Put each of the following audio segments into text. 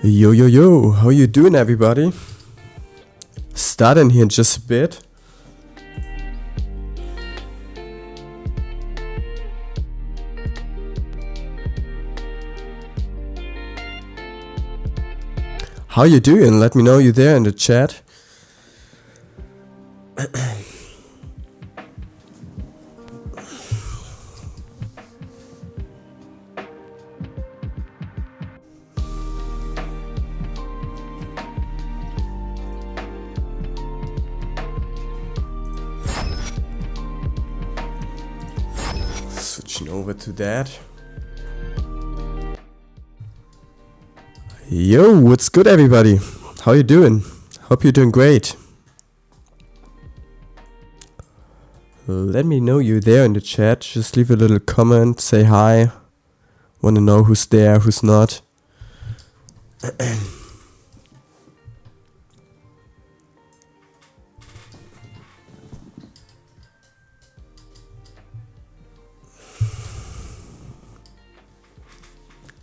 Yo, yo, yo, how you doing, everybody? Starting here in just a bit. How you doing? Let me know you there in the chat. Switching over to that. Yo, what's good, everybody? How you doing? Hope you're doing great. Let me know you there in the chat. Just leave a little comment, say hi. Wanna know who's there, who's not.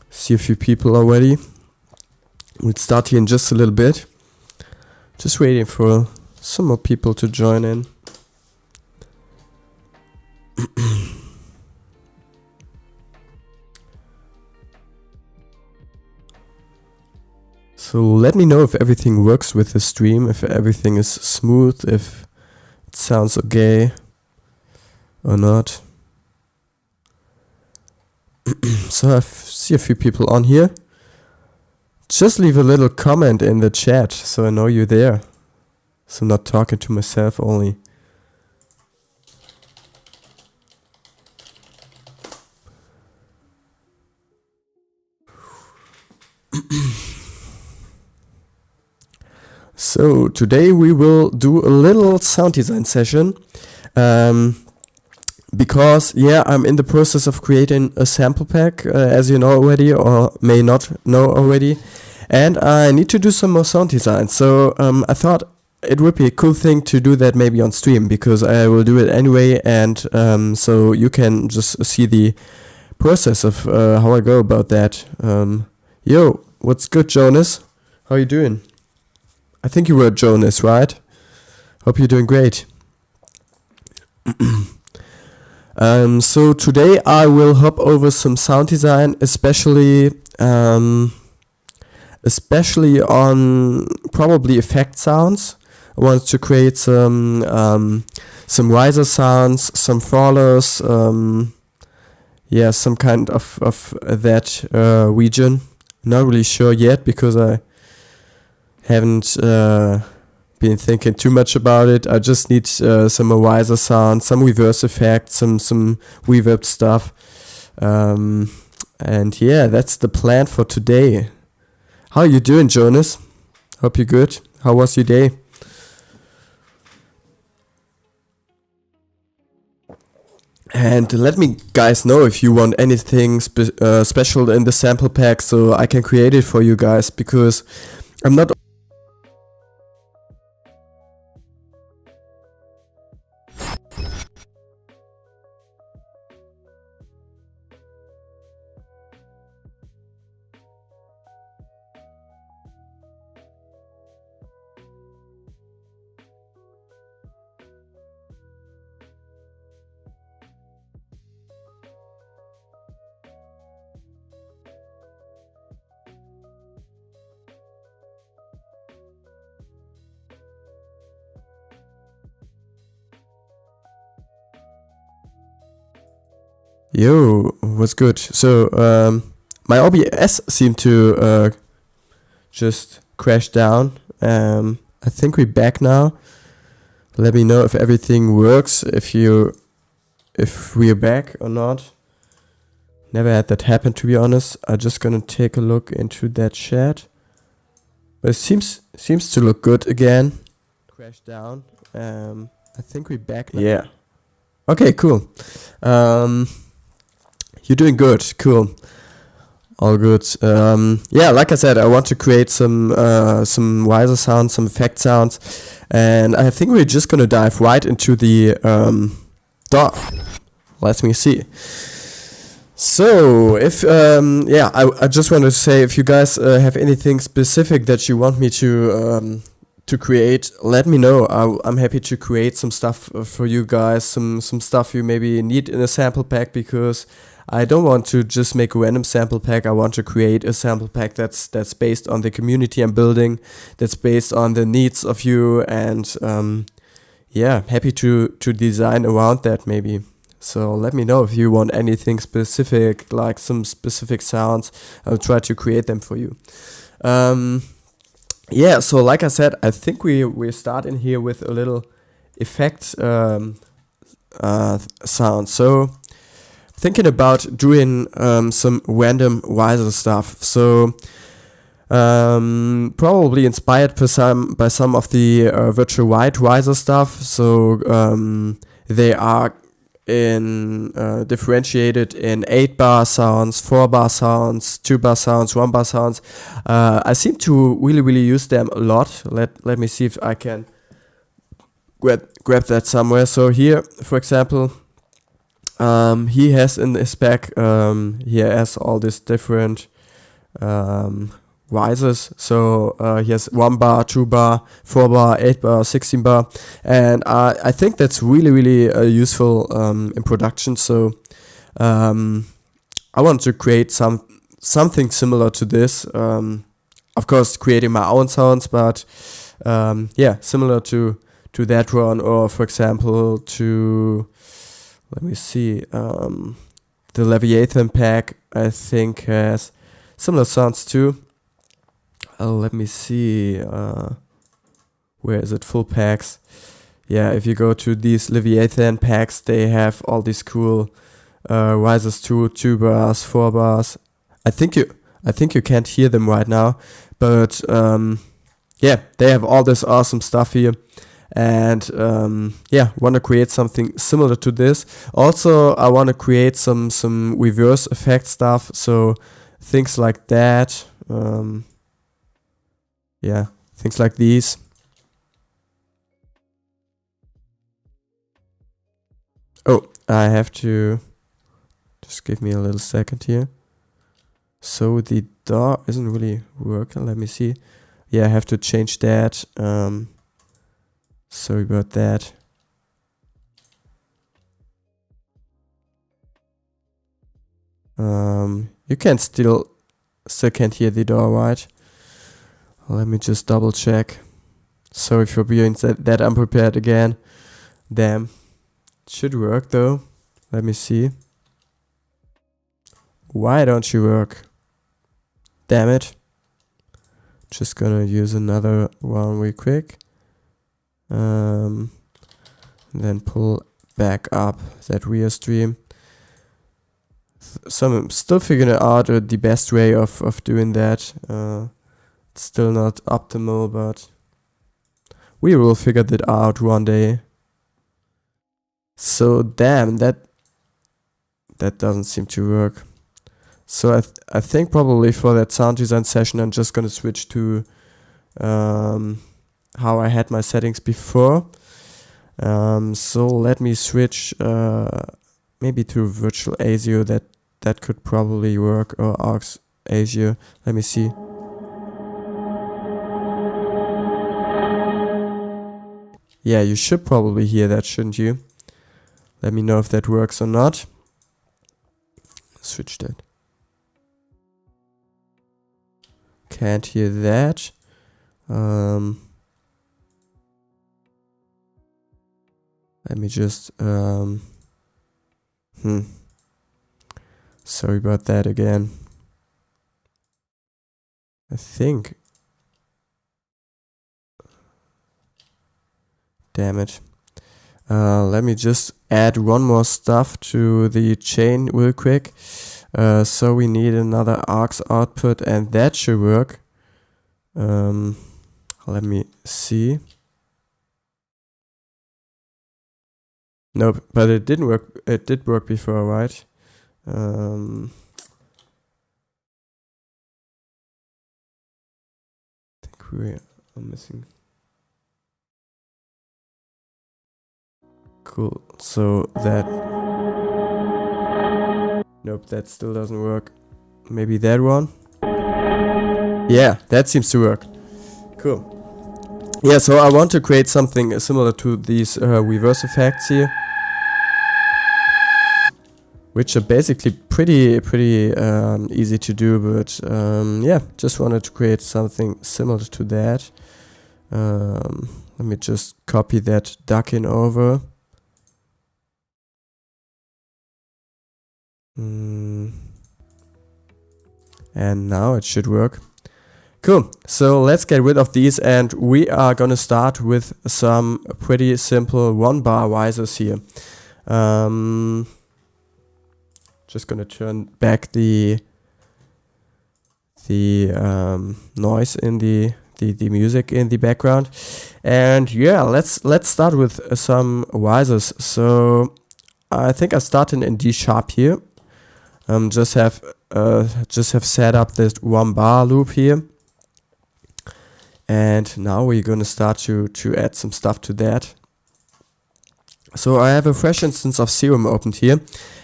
See a few people already. We'll start here in just a little bit. Just waiting for some more people to join in. So let me know if everything works with the stream, if everything is smooth, if it sounds okay or not. So I see a few people on here. Just leave a little comment in the chat so I know you're there. So I'm not talking to myself only. So today we will do a little sound design session. Because I'm in the process of creating a sample pack, as you know already or may not know already, and I need to do some more sound design. So I thought it would be a cool thing to do that maybe on stream, because I will do it anyway, and so you can just see the process of how I go about that. Yo, what's good, Jonas? How you doing? I think you were Jonas, right? Hope you're doing great. So today I will hop over some sound design, especially on probably effect sounds. I want to create some riser sounds, some fallers, some kind of that region. Not really sure yet because I haven't been thinking too much about it. I just need some riser sound, some reverse effects, some reverb stuff, and yeah, that's the plan for today. How you doing, Jonas? Hope you're good. How was your day? And let me guys know if you want anything special in the sample pack, so I can create it for you guys, because I'm not Yo, what's good? So, my OBS seemed to just crash down. I think we're back now. Let me know if everything works, if we're back or not. Never had that happen, to be honest. I'm just gonna take a look into that chat. But it seems to look good again. Crash down. I think we're back now. Yeah. Okay, cool. You're doing good. Cool. All good. Like I said, I want to create some riser sounds, some effect sounds, and I think we're just gonna dive right into the DAW. Let me see. So if yeah, I just want to say, if you guys have anything specific that you want me to create, let me know. I'm happy to create some stuff for you guys, some stuff you maybe need in a sample pack, because I don't want to just make a random sample pack. I want to create a sample pack that's based on the community I'm building, that's based on the needs of you, and yeah, happy to design around that maybe. So let me know if you want anything specific, like some specific sounds. I'll try to create them for you. Yeah, so like I said, I think we start in here with a little effect sound. So thinking about doing some random riser stuff. So probably inspired by some of the virtual wide riser stuff. So they are differentiated in 8-bar sounds, 4-bar sounds, 2-bar sounds, 1-bar sounds. I seem to really use them a lot. Let me see if I can grab that somewhere. So here, for example, he has in his pack, he has all these different risers. So he has 1-bar, 2-bar, 4-bar, 8-bar, 16-bar, and I think that's really useful in production. So I want to create something similar to this. Of course, creating my own sounds, but yeah, similar to that one, or for example to, let me see, the Leviathan pack I think has similar sounds too. Let me see, where is it? Full packs. Yeah, if you go to these Leviathan packs, they have all these cool risers too, 2 bars, 4 bars. I think you can't hear them right now, but yeah, they have all this awesome stuff here. And yeah, want to create something similar to this. Also, I want to create some reverse effect stuff, so things like that. Yeah, things like these. Oh, I have to just give me a little second here. So the DAW isn't really working. Let me see. Yeah, I have to change that. Sorry about that. You can still can't hear the DAW, right? Let me just double check. Sorry for being that unprepared again. Damn. It should work though. Let me see. Why don't you work? Damn it. Just gonna use another one real quick. Then pull back up that rear stream. So I'm still figuring out the best way of doing that. It's still not optimal, but we will figure that out one day. So damn, that doesn't seem to work. So I think probably for that sound design session, I'm just gonna switch to how I had my settings before. So let me switch maybe to virtual ASIO. That could probably work, or aux ASIO. Let me see. Yeah, you should probably hear that, shouldn't you? Let me know if that works or not. Switch that. Can't hear that. Let me just sorry about that again. I think. Damn it. Let me just add one more stuff to the chain real quick. So we need another aux output, and that should work. Let me see. Nope, but it didn't work. It did work before, right? I think we are missing. Cool. So that Nope, that still doesn't work. Maybe that one. Yeah, that seems to work. Cool. Yeah, so I want to create something similar to these reverse effects here, which are basically pretty easy to do, but yeah, just wanted to create something similar to that. Let me just copy that duck in over. And now it should work. Cool, so let's get rid of these, and we are gonna start with some pretty simple 1-bar risers here. Just gonna turn back the noise in the music in the background, and yeah, let's start with some risers. So I think I started in D sharp here. Just have set up this 1-bar loop here, and now we're gonna start to add some stuff to that. So I have a fresh instance of Serum opened here,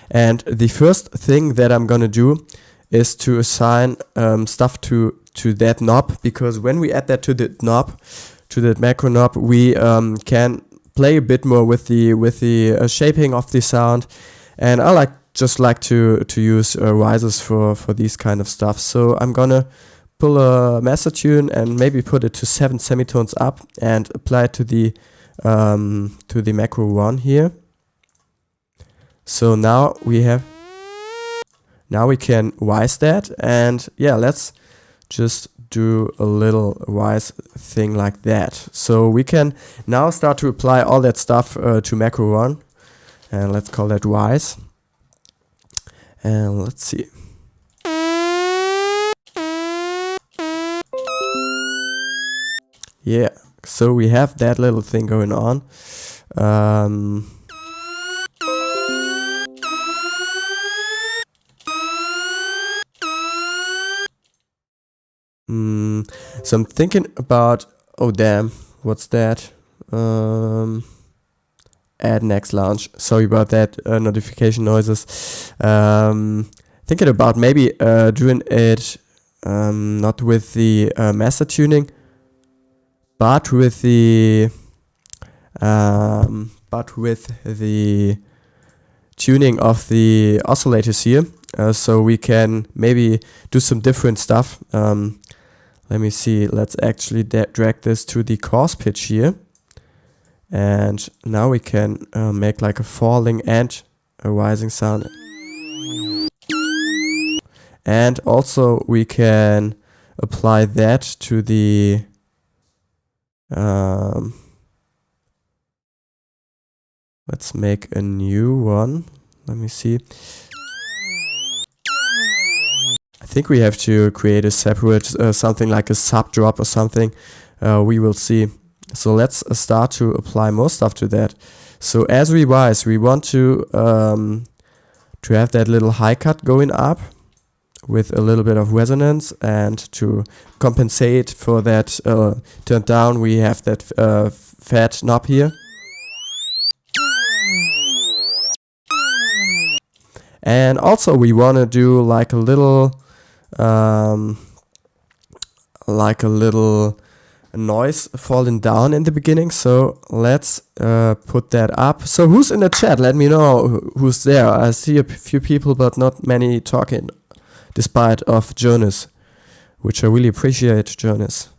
and the first thing that I'm gonna do is to assign stuff to that knob, because when we add that to the knob, to that macro knob, we can play a bit more with the shaping of the sound, and I just like to use risers for these kind of stuff. So I'm gonna pull a master tune and maybe put it to 7 semitones up and apply it to the macro 1 here. So now we can rise that, and yeah, let's just do a little rise thing like that. So we can now start to apply all that stuff to macro 1, and let's call that rise. And let's see. Yeah, so we have that little thing going on. So I'm thinking about, oh damn, what's that? Add next launch. Sorry about that, notification noises. Thinking about maybe doing it not with the master tuning, but with the tuning of the oscillators here, so we can maybe do some different stuff. Let me see. Let's actually drag this to the coarse pitch here. And now we can make like a falling and a rising sound. And also we can apply that to the let's make a new one. Let me see. I think we have to create a separate something like a sub drop or something. We will see. So let's start to apply more stuff to that. So as we rise, we want to have that little high cut going up with a little bit of resonance, and to compensate for that turned down, we have that fat knob here. And also we want to do like a little noise falling down in the beginning. So let's put that up. So who's in the chat? Let me know who's there. I see a few people, but not many talking, despite of Jonas, which I really appreciate, Jonas.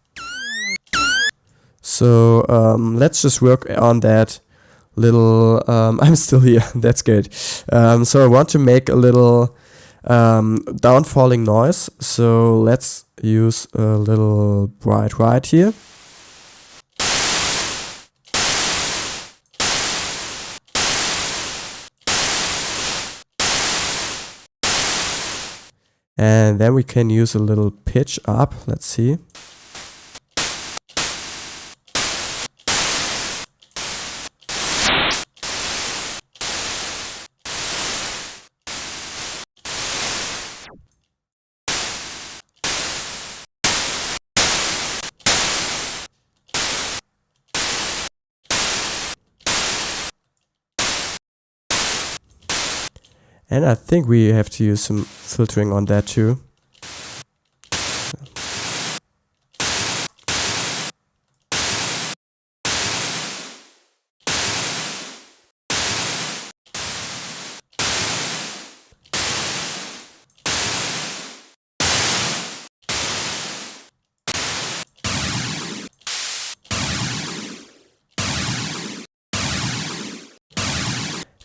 So let's just work on that little I'm still here. That's good. So I want to make a little downfalling noise. So let's use a little bright right here. And then we can use a little pitch up. Let's see. And I think we have to use some filtering on that too.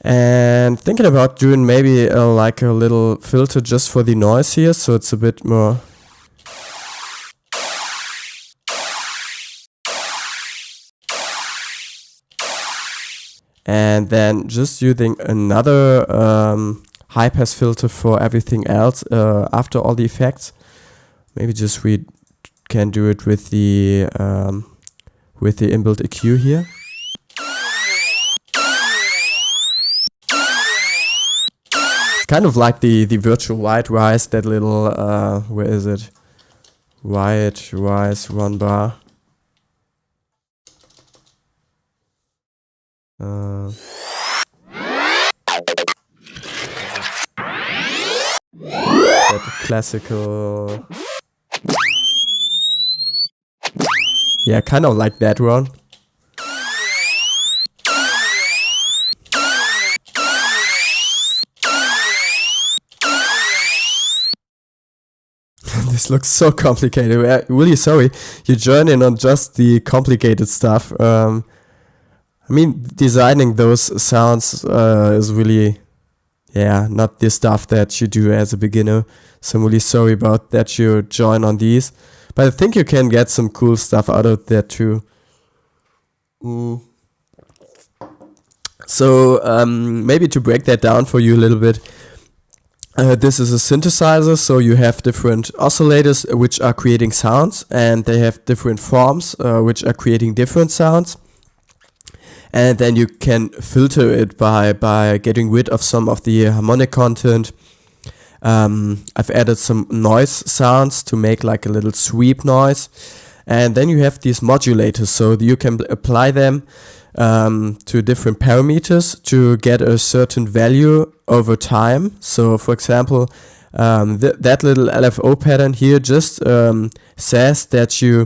And thinking about doing maybe like a little filter just for the noise here, so it's a bit more. And then just using another high pass filter for everything else after all the effects. Maybe just we can do it with the inbuilt EQ here. Kind of like the virtual white rise, that little where is it? White rise 1 bar. That classical. Yeah, kind of like that one. This looks so complicated. We're really sorry. You join in on just the complicated stuff. I mean, designing those sounds is really, yeah, not the stuff that you do as a beginner. So I'm really sorry about that you join on these. But I think you can get some cool stuff out of that too. So maybe to break that down for you a little bit. This is a synthesizer, so you have different oscillators which are creating sounds, and they have different forms which are creating different sounds. And then you can filter it by getting rid of some of the harmonic content. I've added some noise sounds to make like a little sweep noise. And then you have these modulators, so you can apply them to different parameters to get a certain value over time. So for example, that little LFO pattern here just says that you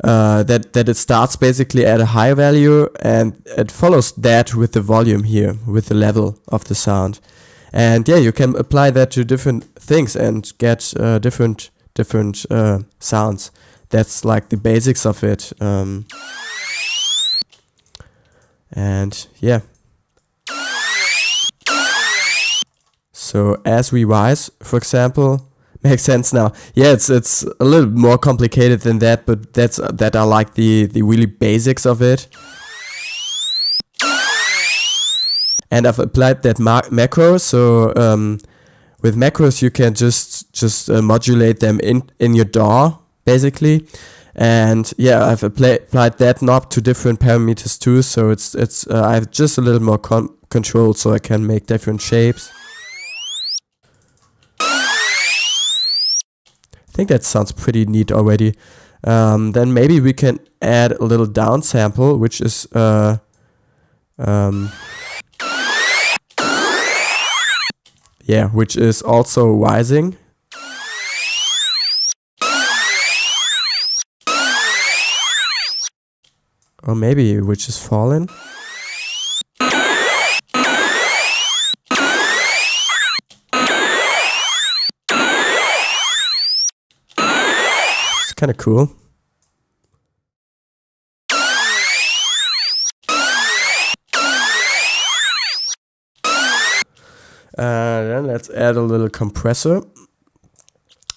that it starts basically at a high value, and it follows that with the volume here, with the level of the sound. And yeah, you can apply that to different things and get different sounds. That's like the basics of it. And yeah. So as we rise, for example, makes sense now. Yeah, it's a little more complicated than that, but that are like the really basics of it. And I've applied that macro, so with macros you can just modulate them in your DAW basically. And yeah, I've applied that knob to different parameters too, so it's I have just a little more control, so I can make different shapes. I think that sounds pretty neat already. Then maybe we can add a little downsample, which is yeah, which is also rising. Or maybe which is fallen. It's kind of cool. Then let's add a little compressor.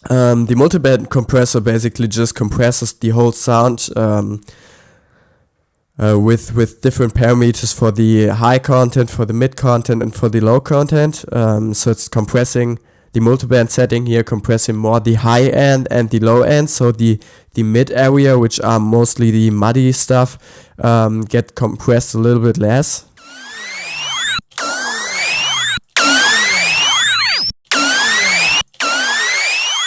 The multiband compressor basically just compresses the whole sound with different parameters for the high content, for the mid content, and for the low content. So it's compressing the multiband setting here, compressing more the high end and the low end. So the mid area, which are mostly the muddy stuff, get compressed a little bit less.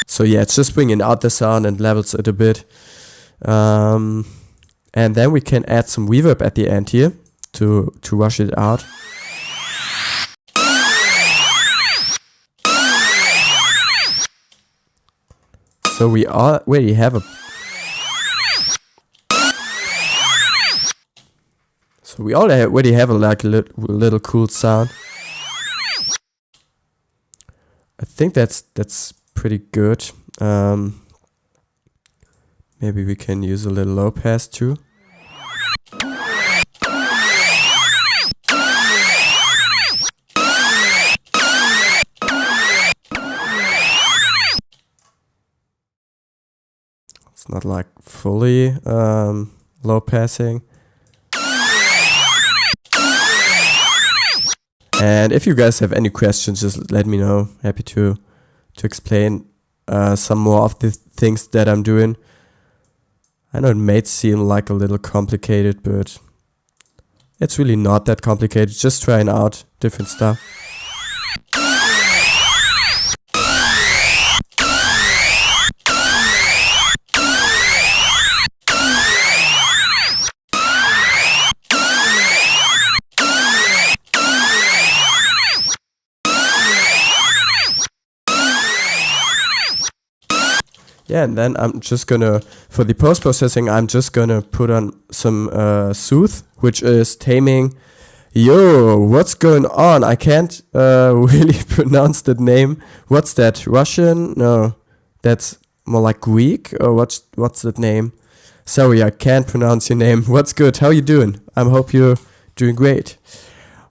So yeah, it's just bringing out the sound and levels it a bit. And then we can add some reverb at the end here to rush it out. So we already have a like a little cool sound. I think that's pretty good. Maybe we can use a little low pass too. It's not like fully low passing. And if you guys have any questions, just let me know. Happy to explain some more of the things that I'm doing. I know it may seem like a little complicated, but it's really not that complicated. Just trying out different stuff. Yeah, and then I'm just gonna, for the post-processing, I'm just gonna put on some soothe, which is taming. Yo, what's going on? I can't really pronounce that name. What's that? Russian? No, that's more like Greek, or what's that name? Sorry, I can't pronounce your name. What's good? How you doing? I hope you're doing great.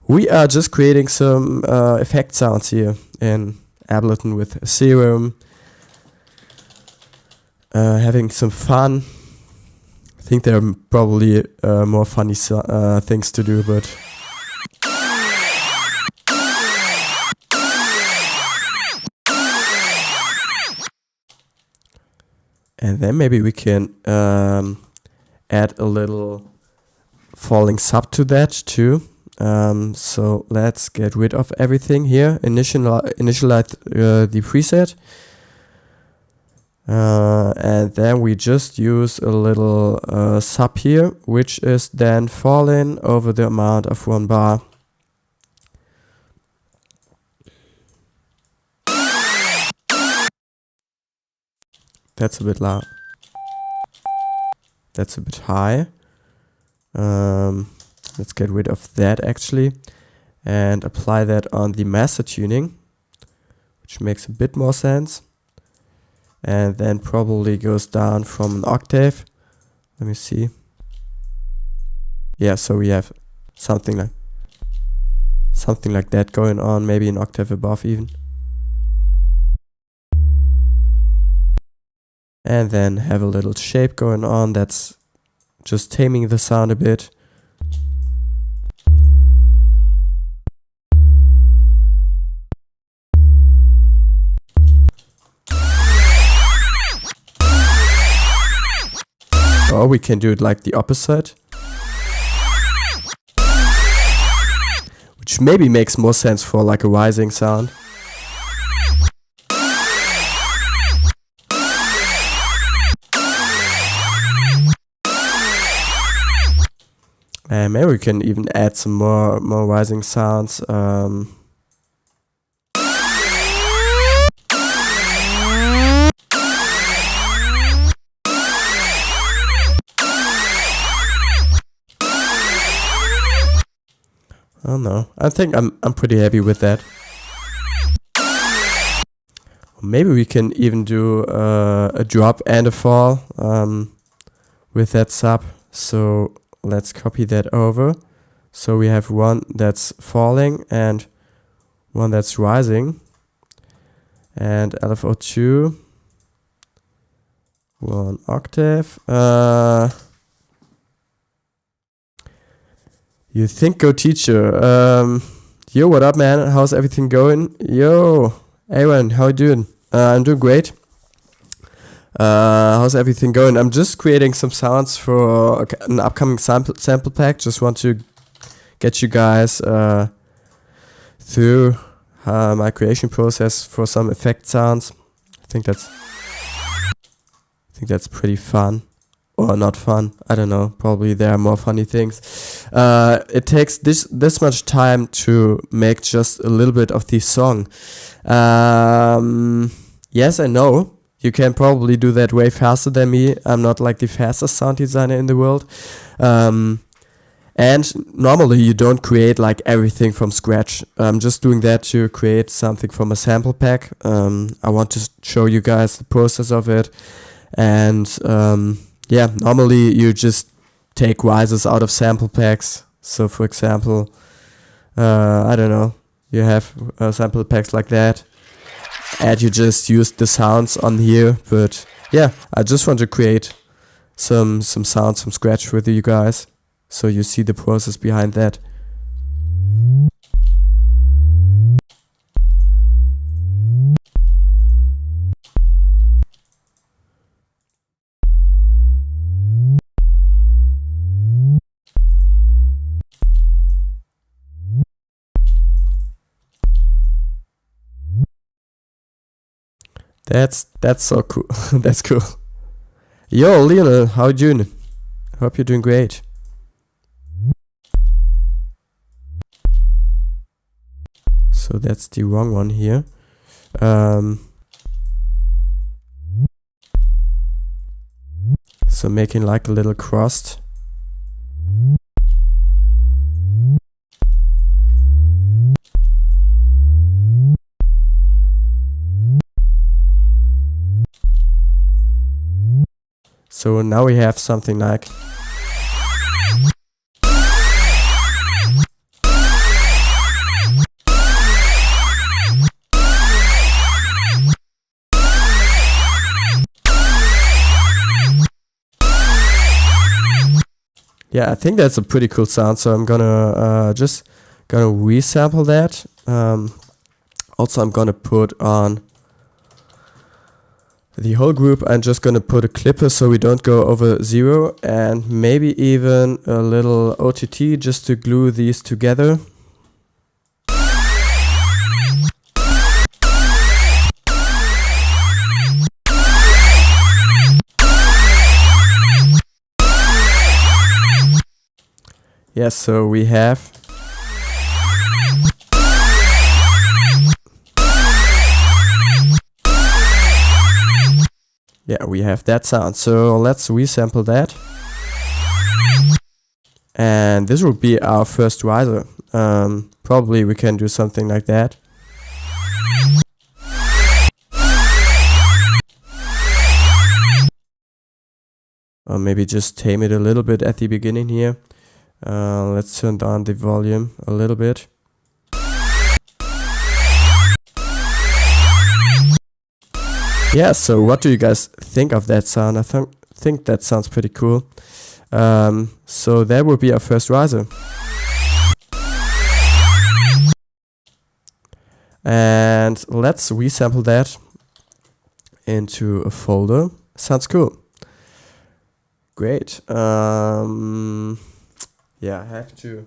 We are just creating some effect sounds here in Ableton with Serum. Having some fun. I think there are probably more funny things to do, but and then maybe we can add a little falling sub to that too. So let's get rid of everything here. Initialize the preset. And then we just use a little sub here, which is then falling over the amount of 1 bar. That's a bit loud. That's a bit high. Let's get rid of that actually and apply that on the master tuning, which makes a bit more sense. And then probably goes down from an octave. Let me see. Yeah, so we have something like that going on, maybe an octave above even. And then have a little shape going on that's just taming the sound a bit. Or we can do it like the opposite, which maybe makes more sense for like a rising sound. And maybe we can even add some more rising sounds. I don't know. I think I'm pretty happy with that. Maybe we can even do a drop and a fall with that sub. So let's copy that over. So we have one that's falling and one that's rising. And LFO2, 1 octave. You think go teacher. Yo, what up, man? How's everything going? Yo, Aaron, how you doing? I'm doing great. How's everything going? I'm just creating some sounds for an upcoming sample pack. Just want to get you guys through my creation process for some effect sounds. I think that's pretty fun. Or not fun, I don't know, probably there are more funny things. It takes this much time to make just a little bit of the song. Yes, I know, You can probably do that way faster than me. I'm not like the fastest sound designer in the world. And normally you don't create like everything from scratch. I'm just doing that to create something from a sample pack. I want to show you guys the process of it. And yeah, normally you just take risers out of sample packs. So for example, I don't know, you have sample packs like that, and you just use the sounds on here. But yeah, I just want to create some sounds from scratch with you guys, so you see the process behind that. That's so cool. That's cool. Yo, Lionel, how you doing? Hope you're doing great. So that's the wrong one here. So making like a little crust. So now we have something like. Yeah, I think that's a pretty cool sound, so I'm gonna just resample that. Also, I'm gonna put on the whole group. I'm just gonna put a clipper so we don't go over 0, and maybe even a little OTT just to glue these together. Yes, so we have. Yeah, we have that sound. So let's resample that. And this will be our first riser. Probably we can do something like that. Or maybe just tame it a little bit at the beginning here. Let's turn down the volume a little bit. Yeah, so what do you guys think of that sound? I think that sounds pretty cool. So that will be our first riser. And let's resample that into a folder. Sounds cool. Great. Yeah, I have to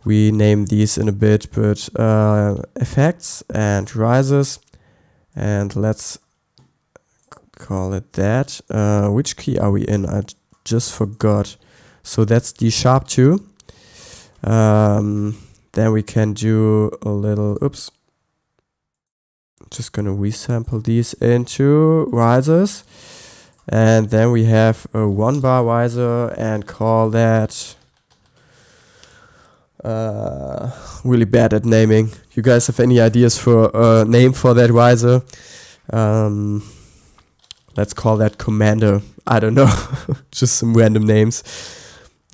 rename these in a bit, but effects and risers, and let's call it that. Which key are we in? I just forgot. So that's D#2. Then we can do a little, oops. Just gonna resample these into risers. And then we have a 1-bar riser and call that really bad at naming. You guys have any ideas for a name for that riser? Let's call that Commander. I don't know. Just some random names.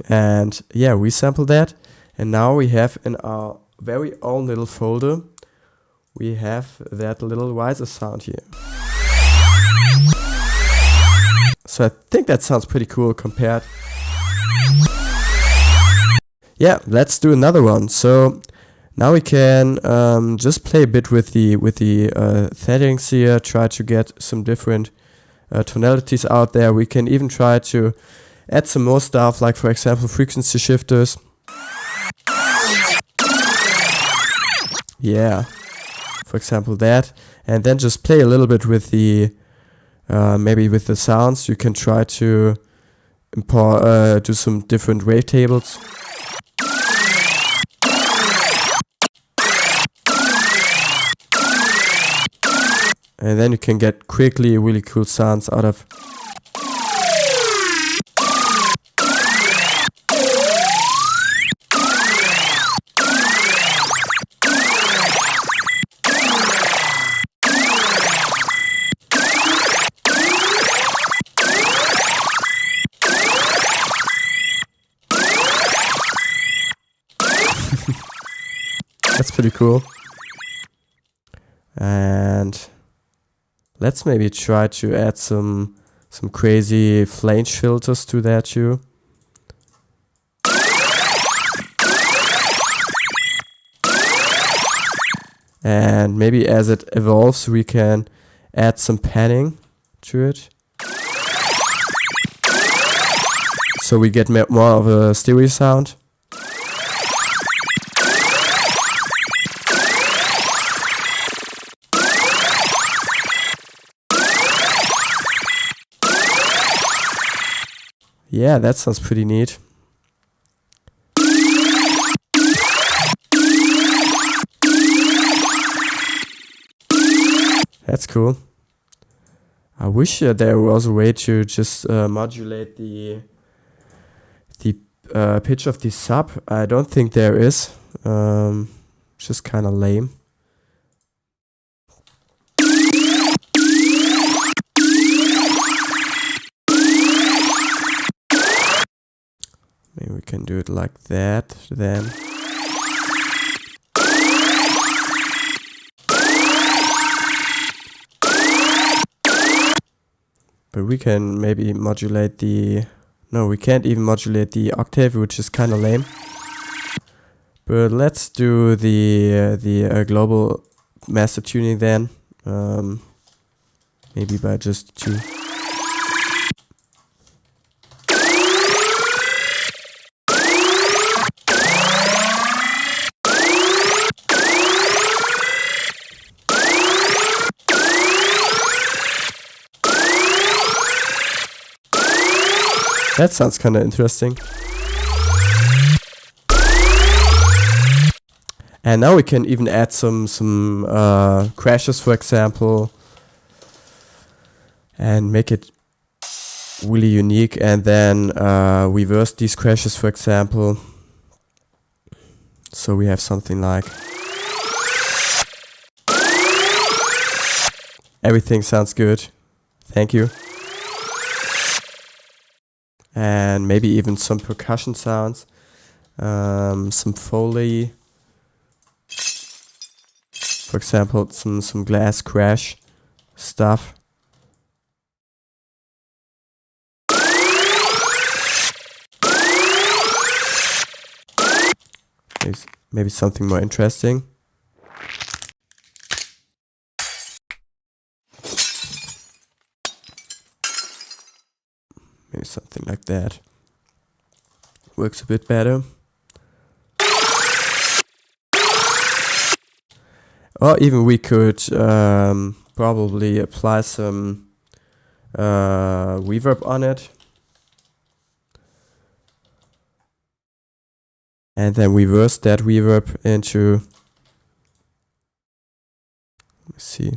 And yeah, we sample that. And now we have in our very own little folder, we have that little riser sound here. So I think that sounds pretty cool compared. Yeah, let's do another one. So now we can just play a bit with the settings here, try to get some different tonalities out there. We can even try to add some more stuff, like for example frequency shifters. Yeah, for example that, and then just play a little bit with the maybe with the sounds. You can try to import do some different wavetables. And then you can get quickly really cool sounds out of. That's pretty cool. And let's maybe try to add some crazy flange filters to that too. And maybe as it evolves, we can add some panning to it. So we get more of a stereo sound. Yeah, that sounds pretty neat. That's cool. I wish there was a way to just modulate the pitch of the sub. I don't think there is. Just kind of lame. Maybe we can do it like that then. But we can maybe modulate the... No, we can't even modulate the octave, which is kind of lame. But let's do the global master tuning then. Maybe by just 2. That sounds kind of interesting. And now we can even add some crashes, for example, and make it really unique, and then reverse these crashes, for example. So we have something like... Everything sounds good. Thank you. And maybe even some percussion sounds, some Foley, for example, some glass crash stuff. Maybe something more interesting. Maybe something like that. Works a bit better. Or even we could probably apply some reverb on it. And then reverse that reverb into... Let's see.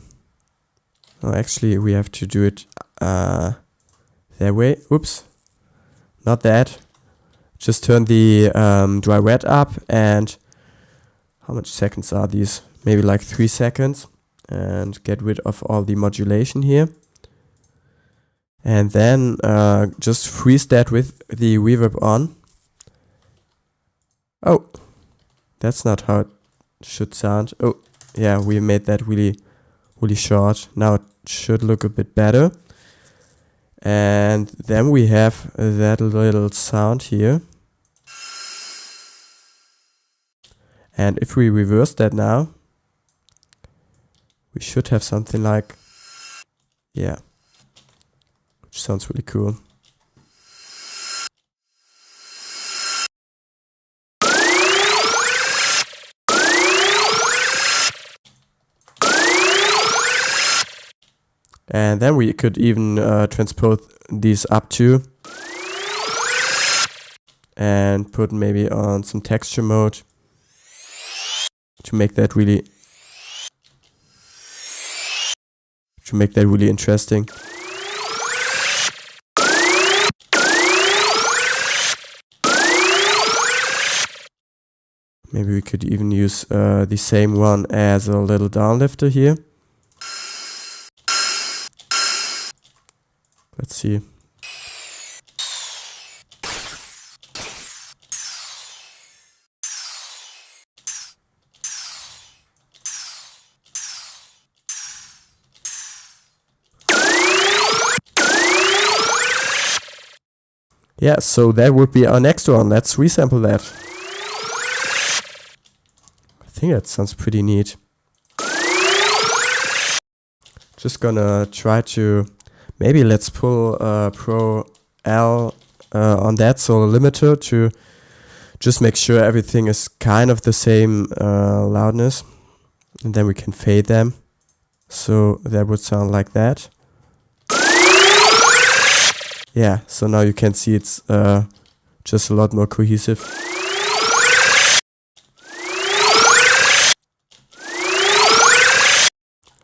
Oh, actually we have to do it that way. Oops. Not that. Just turn the dry wet up, and how much seconds are these? Maybe like 3 seconds, and get rid of all the modulation here. And then just freeze that with the reverb on. Oh, that's not how it should sound. Oh, yeah, we made that really short. Now it should look a bit better. And then we have that little sound here. And if we reverse that now, we should have something like, yeah, which sounds really cool. And then we could even transpose these up too, and put maybe on some texture mode to make that really to make that really interesting. Maybe we could even use the same one as a little downlifter here. Let's see. Yeah, so that would be our next one. Let's resample that. I think that sounds pretty neat. Just gonna try to, maybe let's pull Pro L on that solo limiter to just make sure everything is kind of the same loudness, and then we can fade them. So that would sound like that. Yeah, so now you can see it's just a lot more cohesive.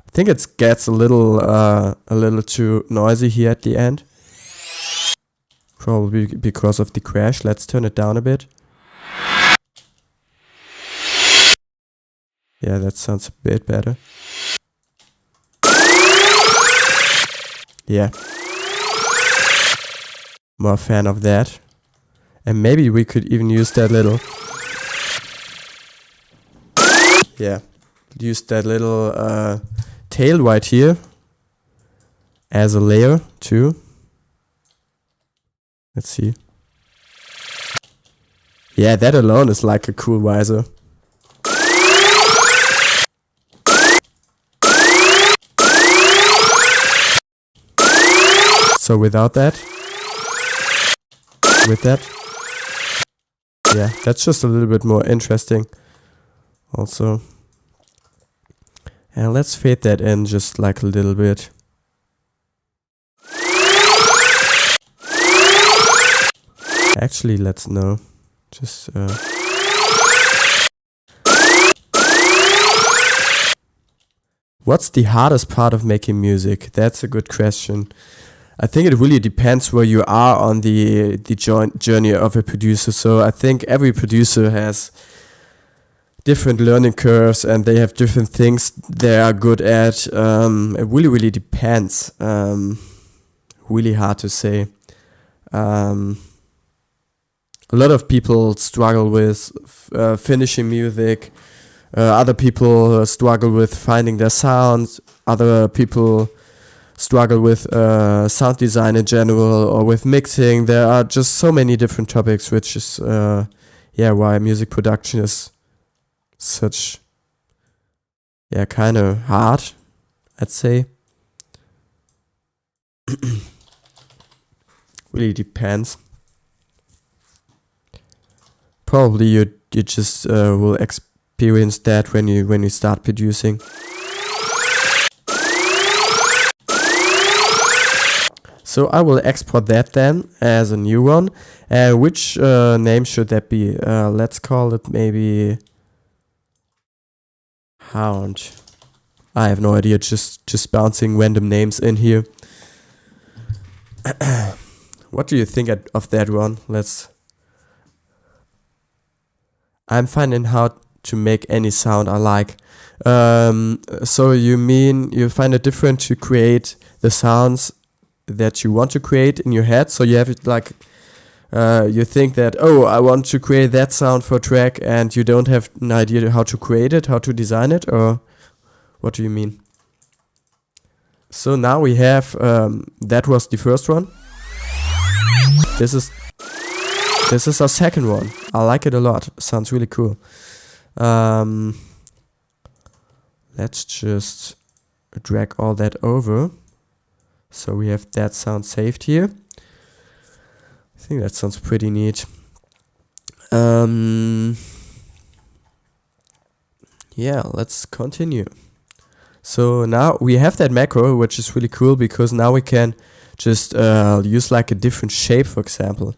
I think it gets a little too noisy here at the end. Probably because of the crash. Let's turn it down a bit. Yeah, that sounds a bit better. Yeah. More fan of that. And maybe we could even use that little, yeah, use that little tail right here as a layer too. Let's see. Yeah, that alone is like a cool riser. So without that, with that, yeah, that's just a little bit more interesting also. And let's fade that in just like a little bit. Actually, let's know. Just what's the hardest part of making music? That's a good question. I think it really depends where you are on the journey of a producer. So I think every producer has different learning curves and they have different things they are good at. It really depends. Really hard to say. A lot of people struggle with finishing music. Other people struggle with finding their sound. Other people struggle with sound design in general or with mixing. There are just so many different topics, which is why music production is such kind of hard, I'd say. Really depends. Probably you just will experience that when you start producing. So I will export that then as a new one. Which name should that be? Let's call it maybe Hound. I have no idea, just bouncing random names in here. What do you think of that one? I'm finding how to make any sound I like. So you mean you find it different to create the sounds that you want to create in your head? So you have it like you think that, oh, I want to create that sound for a track, and you don't have an idea how to create it, how to design it, or what do you mean? So now we have that was the first one. This is our second one. I like it a lot. Sounds really cool. Let's just drag all that over. So we have that sound saved here. I think that sounds pretty neat. Yeah, let's continue. So now we have that macro, which is really cool because now we can just use like a different shape, for example.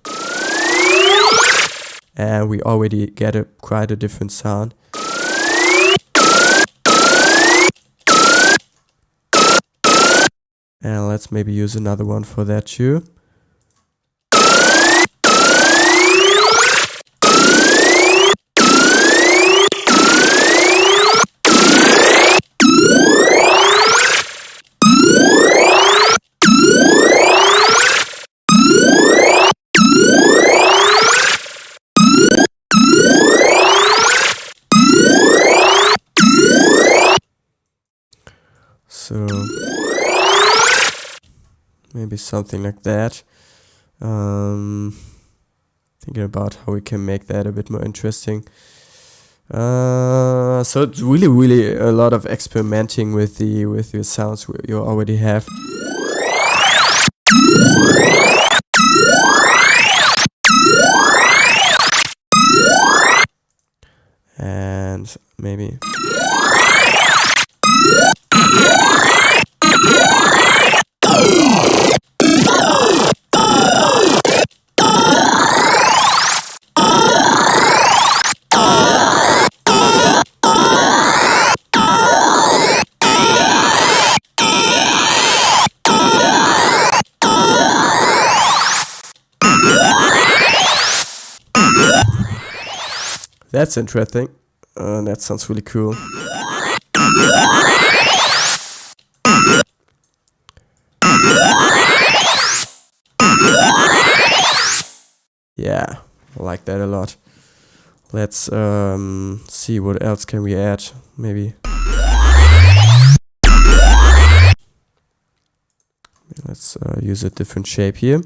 And we already get quite a different sound. And let's maybe use another one for that too. So maybe something like that. Thinking about how we can make that a bit more interesting. So it's really a lot of experimenting with the sounds you already have. And maybe that's interesting. That sounds really cool. Yeah, I like that a lot. Let's see what else can we add. Maybe let's use a different shape here.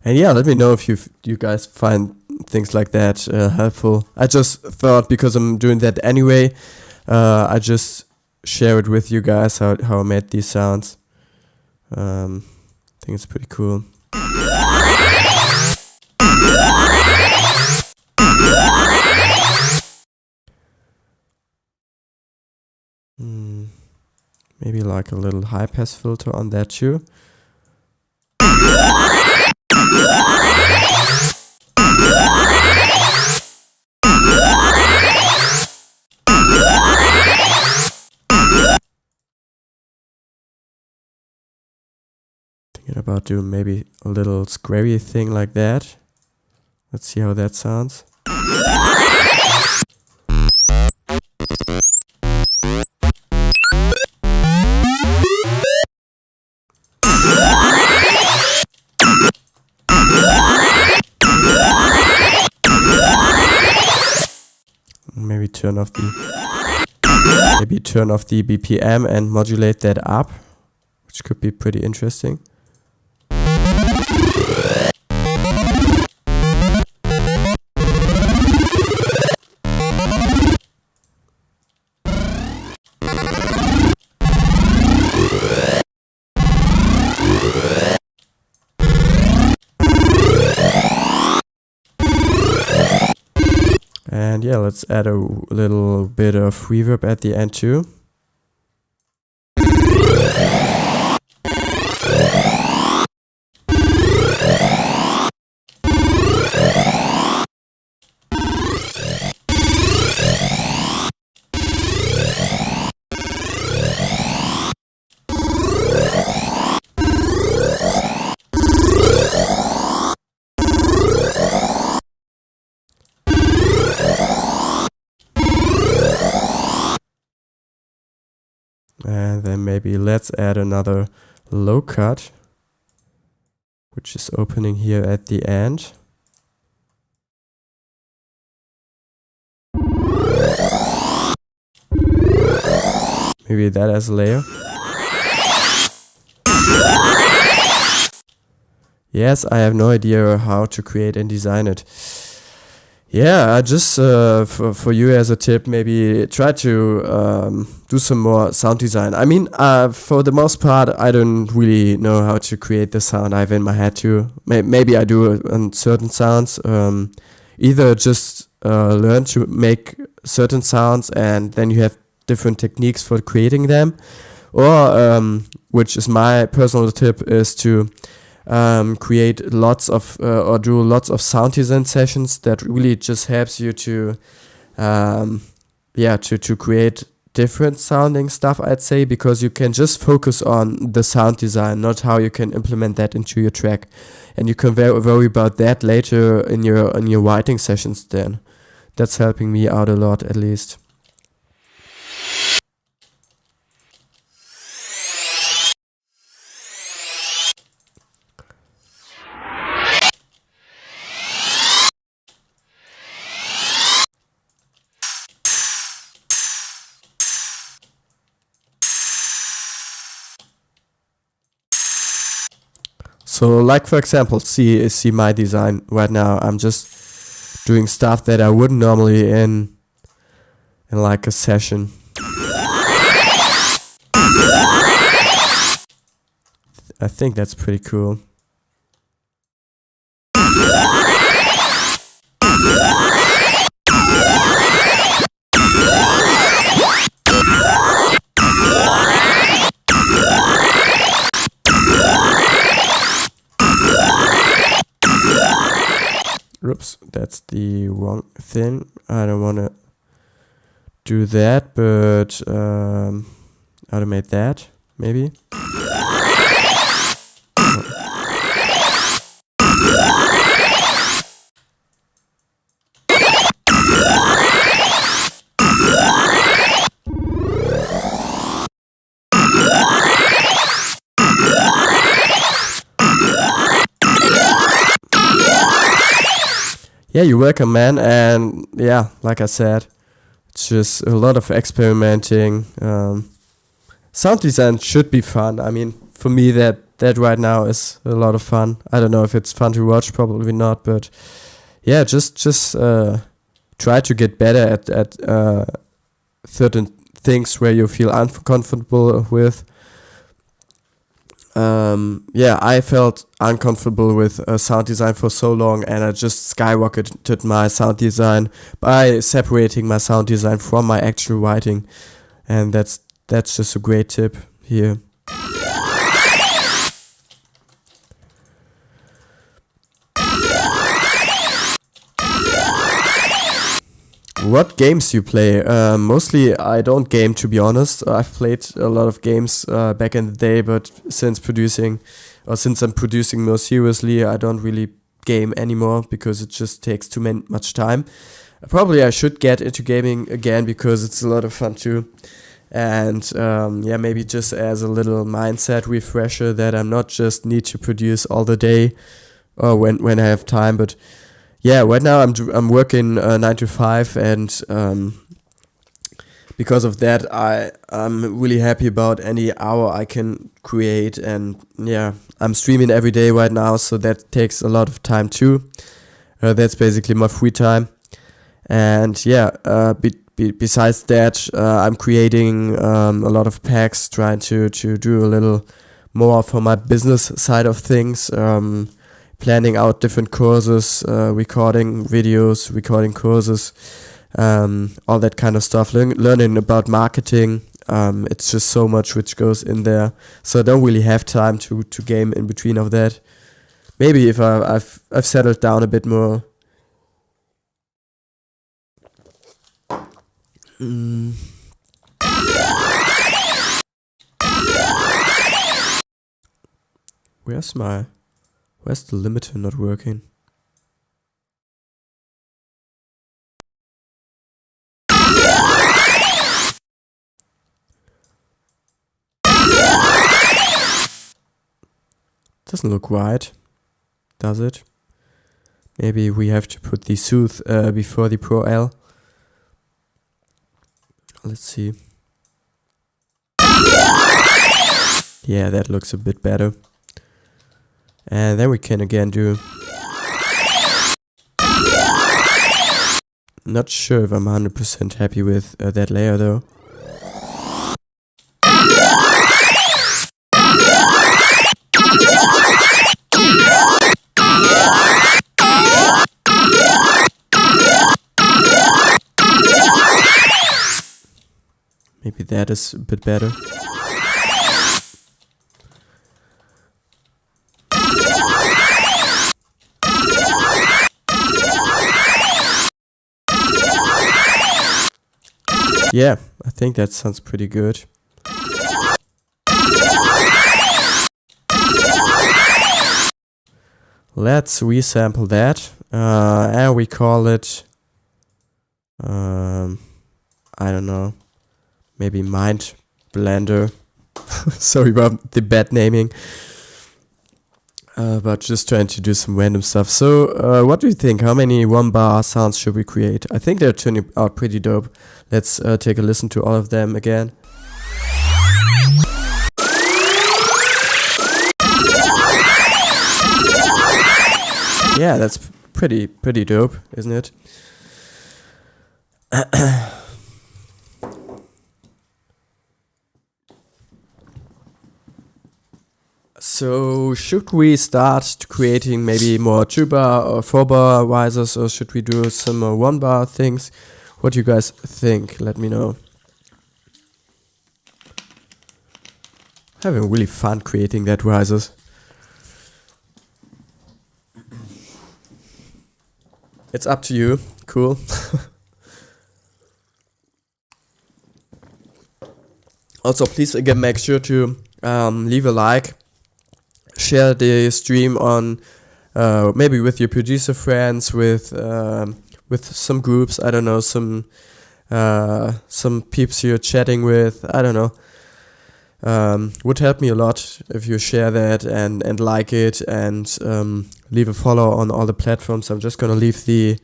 And yeah, let me know if you guys find things like that helpful. I just thought, because I'm doing that anyway, I just share it with you guys how I made these sounds. I think it's pretty cool. Maybe like a little high pass filter on that too. Thinking about doing maybe a little squarey thing like that. Let's see how that sounds. Maybe turn off the BPM and modulate that up, which could be pretty interesting. And yeah, let's add a little bit of reverb at the end too. And then maybe let's add another low cut, which is opening here at the end. Maybe that as a layer. Yes, I have no idea how to create and design it. Yeah, I just for you as a tip, maybe try to do some more sound design. I mean, for the most part, I don't really know how to create the sound I have in my head too. Maybe I do on certain sounds. Either just learn to make certain sounds and then you have different techniques for creating them, or which is my personal tip, is to create lots of or do lots of sound design sessions that really just helps you to to create different sounding stuff, I'd say, because you can just focus on the sound design, not how you can implement that into your track, and you can worry about that later in your writing sessions. Then that's helping me out a lot, at least. So, like for example, see my design right now. I'm just doing stuff that I wouldn't normally in like a session. I think that's pretty cool. Oops, that's the wrong thing. I don't want to do that, but automate that, maybe. Yeah, you're welcome, man. And yeah, like I said, it's just a lot of experimenting. Sound design should be fun. I mean, for me, that right now is a lot of fun. I don't know if it's fun to watch, probably not, but yeah, just try to get better at certain things where you feel uncomfortable with. I felt uncomfortable with sound design for so long, and I just skyrocketed my sound design by separating my sound design from my actual writing, and that's just a great tip here. What games you play? Mostly I don't game, to be honest. I've played a lot of games back in the day, but since I'm producing more seriously, I don't really game anymore because it just takes too much time. Probably I should get into gaming again because it's a lot of fun too. And maybe just as a little mindset refresher that I'm not just need to produce all the day or when I have time, but yeah, right now I'm working 9 to 5, and because of that I'm really happy about any hour I can create. And yeah, I'm streaming every day right now, so that takes a lot of time too. That's basically my free time. And yeah, besides that, I'm creating a lot of packs, trying to do a little more for my business side of things. Planning out different courses, recording videos, recording courses, all that kind of stuff. Learning about marketing. It's just so much which goes in there, so I don't really have time to game in between of that. Maybe if I've settled down a bit more. Where's the limiter not working? Doesn't look right, does it? Maybe we have to put the Soothe before the Pro L. Let's see. Yeah, that looks a bit better. And then we can again do... Not sure if I'm 100% happy with that layer though. Maybe that is a bit better. Yeah, I think that sounds pretty good. Let's resample that, and we call it, I don't know, maybe Mind Blender. Sorry about the bad naming, but just trying to do some random stuff. So, what do you think? How many 1-bar sounds should we create? I think they're turning out pretty dope. Let's take a listen to all of them again. Yeah, that's pretty dope, isn't it? So should we start creating maybe more 2-bar or 4-bar risers, or should we do some more 1-bar things? What do you guys think? Let me know. Having really fun creating that risers. It's up to you. Cool. Also, please again make sure to leave a like, share the stream on maybe with your producer friends, with some groups. I don't know, some peeps you're chatting with. I don't know. Would help me a lot if you share that and like it, and leave a follow on all the platforms. I'm just gonna leave the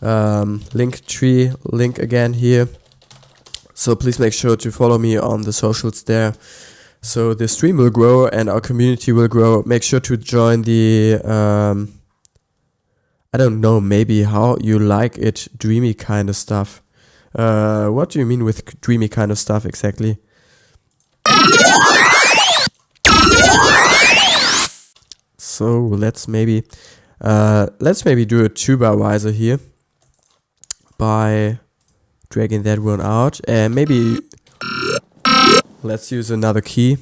Linktree link again here, so please make sure to follow me on the socials there, so the stream will grow and our community will grow. Make sure to join the I don't know, maybe how you like it, dreamy kind of stuff. What do you mean with dreamy kind of stuff exactly? So let's maybe do a 2-bar riser here by dragging that one out, and maybe let's use another key.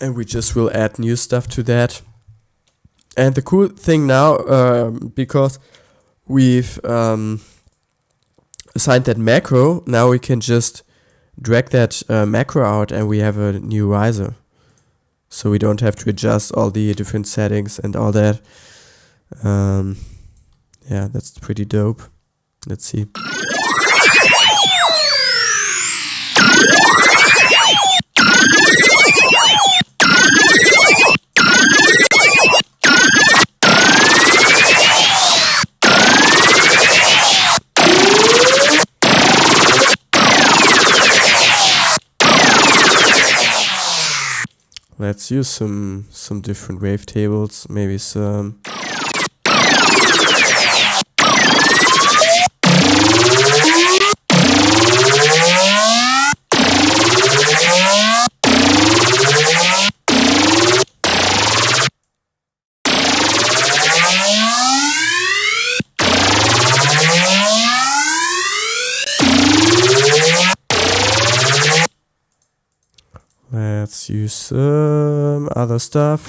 And we just will add new stuff to that. And the cool thing now, because we've assigned that macro, now we can just drag that macro out and we have a new riser. So we don't have to adjust all the different settings and all that. Yeah, that's pretty dope. Let's see. Let's use some different wavetables, maybe some. Let's use some other stuff.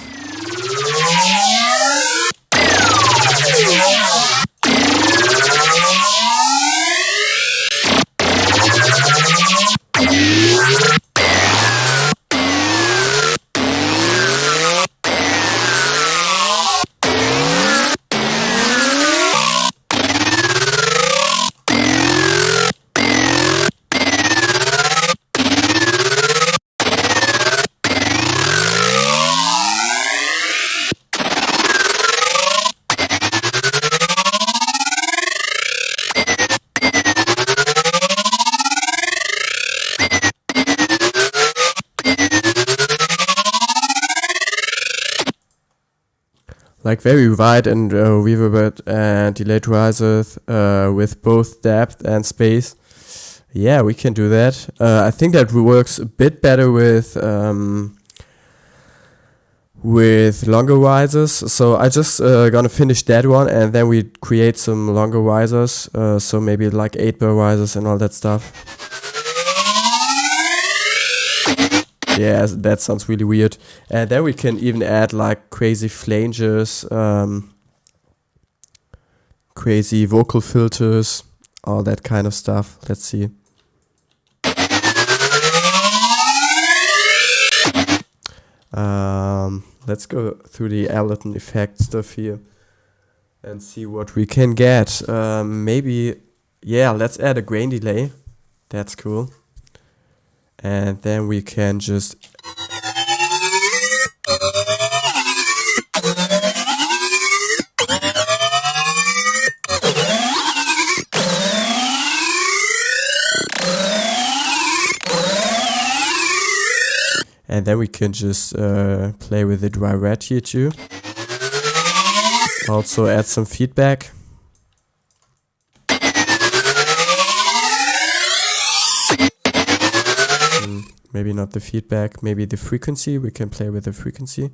Like very wide and reverberate and delayed risers with both depth and space. Yeah, we can do that. I think that works a bit better with longer risers. So I just gonna finish that one and then we create some longer risers. So maybe like 8-bar risers and all that stuff. Yeah, that sounds really weird. And then we can even add like crazy flanges. crazy vocal filters, all that kind of stuff. Let's see. Let's go through the Ableton effect stuff here and see what we can get. Maybe, yeah, let's add a grain delay. That's cool. And then we can just play with the dry red here too. Also add some feedback. Maybe not the feedback, maybe the frequency. We can play with the frequency.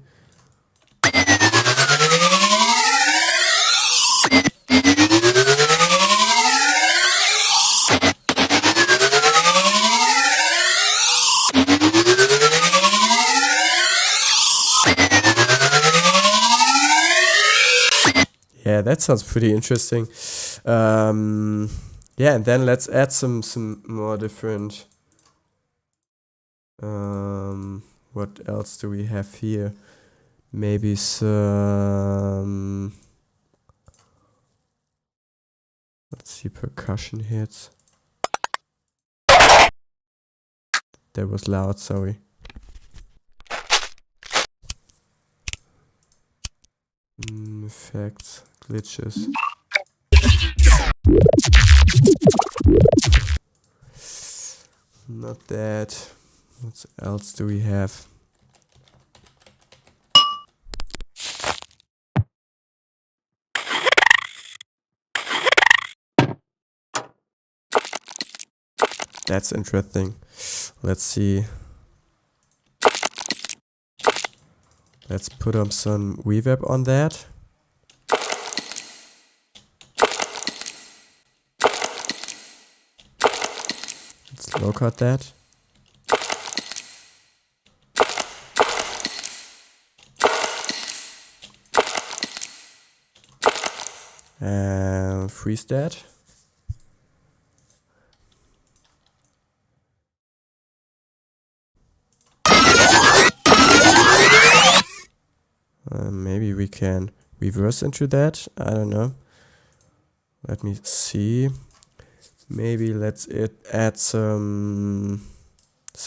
Yeah, that sounds pretty interesting. Yeah, and then let's add some more different. What else do we have here? Maybe some. Let's see, percussion hits. That was loud, sorry. Effects, glitches. Not that. What else do we have? That's interesting. Let's see. Let's put up some reverb on that. Let's low cut that. And freeze that. Maybe we can reverse into that. I don't know. Let me see. Maybe let's add some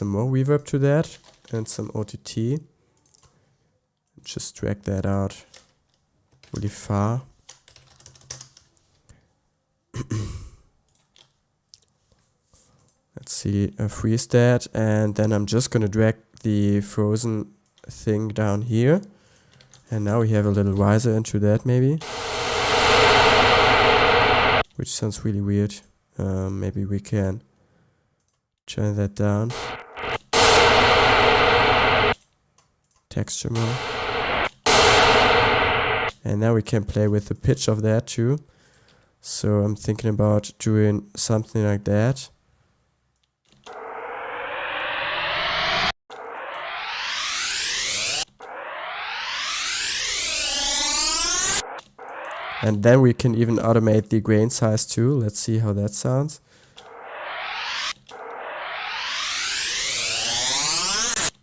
more reverb to that and some OTT. Just drag that out really far. Let's see, freeze that, and then I'm just gonna drag the frozen thing down here. And now we have a little riser into that maybe. Which sounds really weird. Maybe we can turn that down. Texture mode. And now we can play with the pitch of that too. So I'm thinking about doing something like that. And then we can even automate the grain size too. Let's see how that sounds.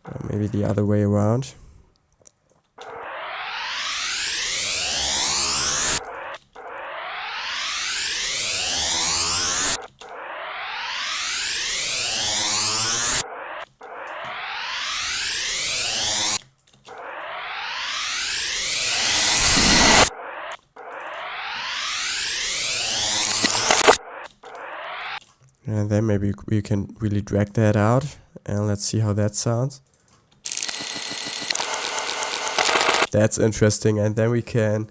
Or maybe the other way around. And then maybe we can really drag that out, and let's see how that sounds. That's interesting, and then we can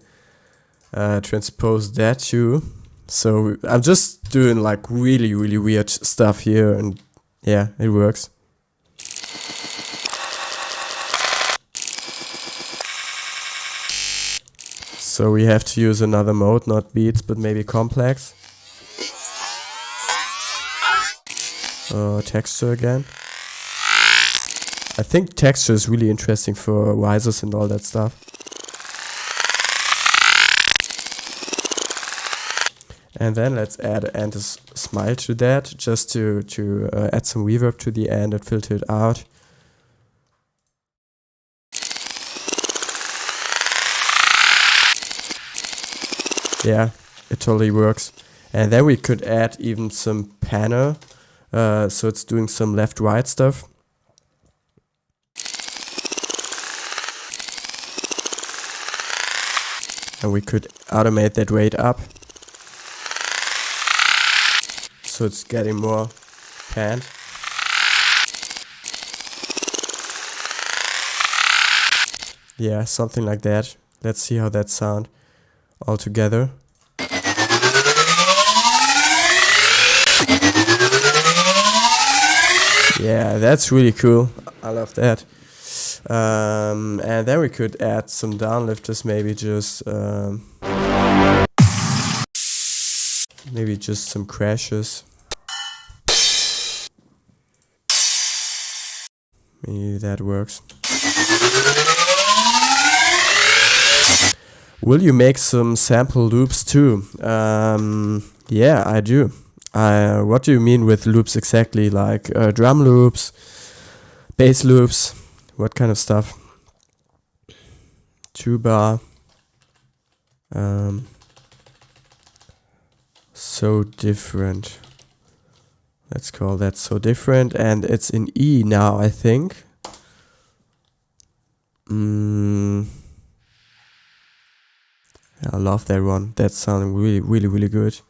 transpose that too. So I'm just doing like really weird stuff here, and yeah, it works. So we have to use another mode, not beats, but maybe complex. Texture again. I think texture is really interesting for risers and all that stuff. And then let's add a smile to that, just to add some reverb to the end and filter it out. Yeah, it totally works. And then we could add even some panner, so it's doing some left-right stuff. And we could automate that rate up, so it's getting more panned. Yeah, something like that. Let's see how that sounds all together. Yeah, that's really cool. I love that. And then we could add some downlifters, maybe just some crashes. Maybe that works. Will you make some sample loops too? Yeah, I do. What do you mean with loops exactly? Like drum loops, bass loops, what kind of stuff? Tuba. So different. Let's call that so different, and it's in E now, I think. I love that one. That's sounding really, really, really good.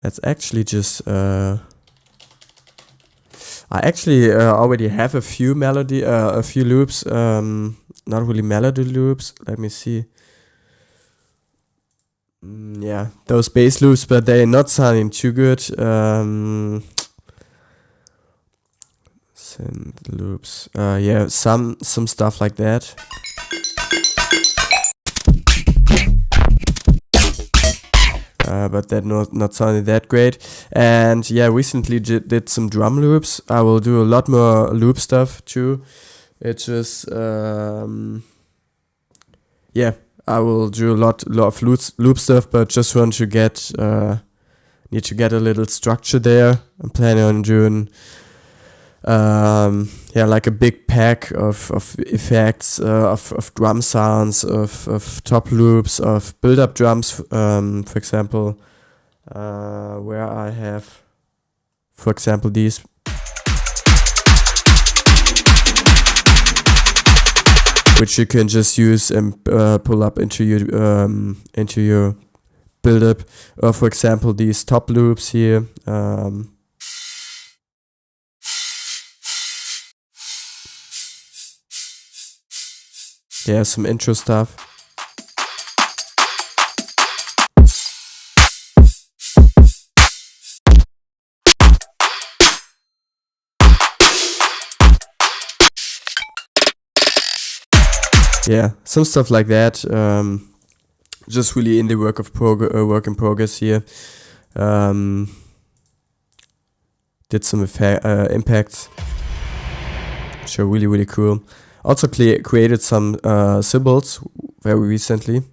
Let's actually just I actually already have a few loops, not really melody loops. Let me see. Yeah, those bass loops, but they're not sounding too good. Synth loops. Yeah, some stuff like that. But that not sounding that great. And yeah, recently did some drum loops. I will do a lot more loop stuff too. It's just yeah, I will do a lot of loop stuff, but just want to get need to get a little structure there. I'm planning on doing yeah, like a big pack of effects, of drum sounds, of top loops, of build-up drums, for example, where I have, for example, these. Which you can just use and pull up into your build-up, or for example, these top loops here. Yeah, some intro stuff. Yeah, some stuff like that. Just really in the work in progress here. Did some impacts, which are really, really cool. Also created some cymbals very recently,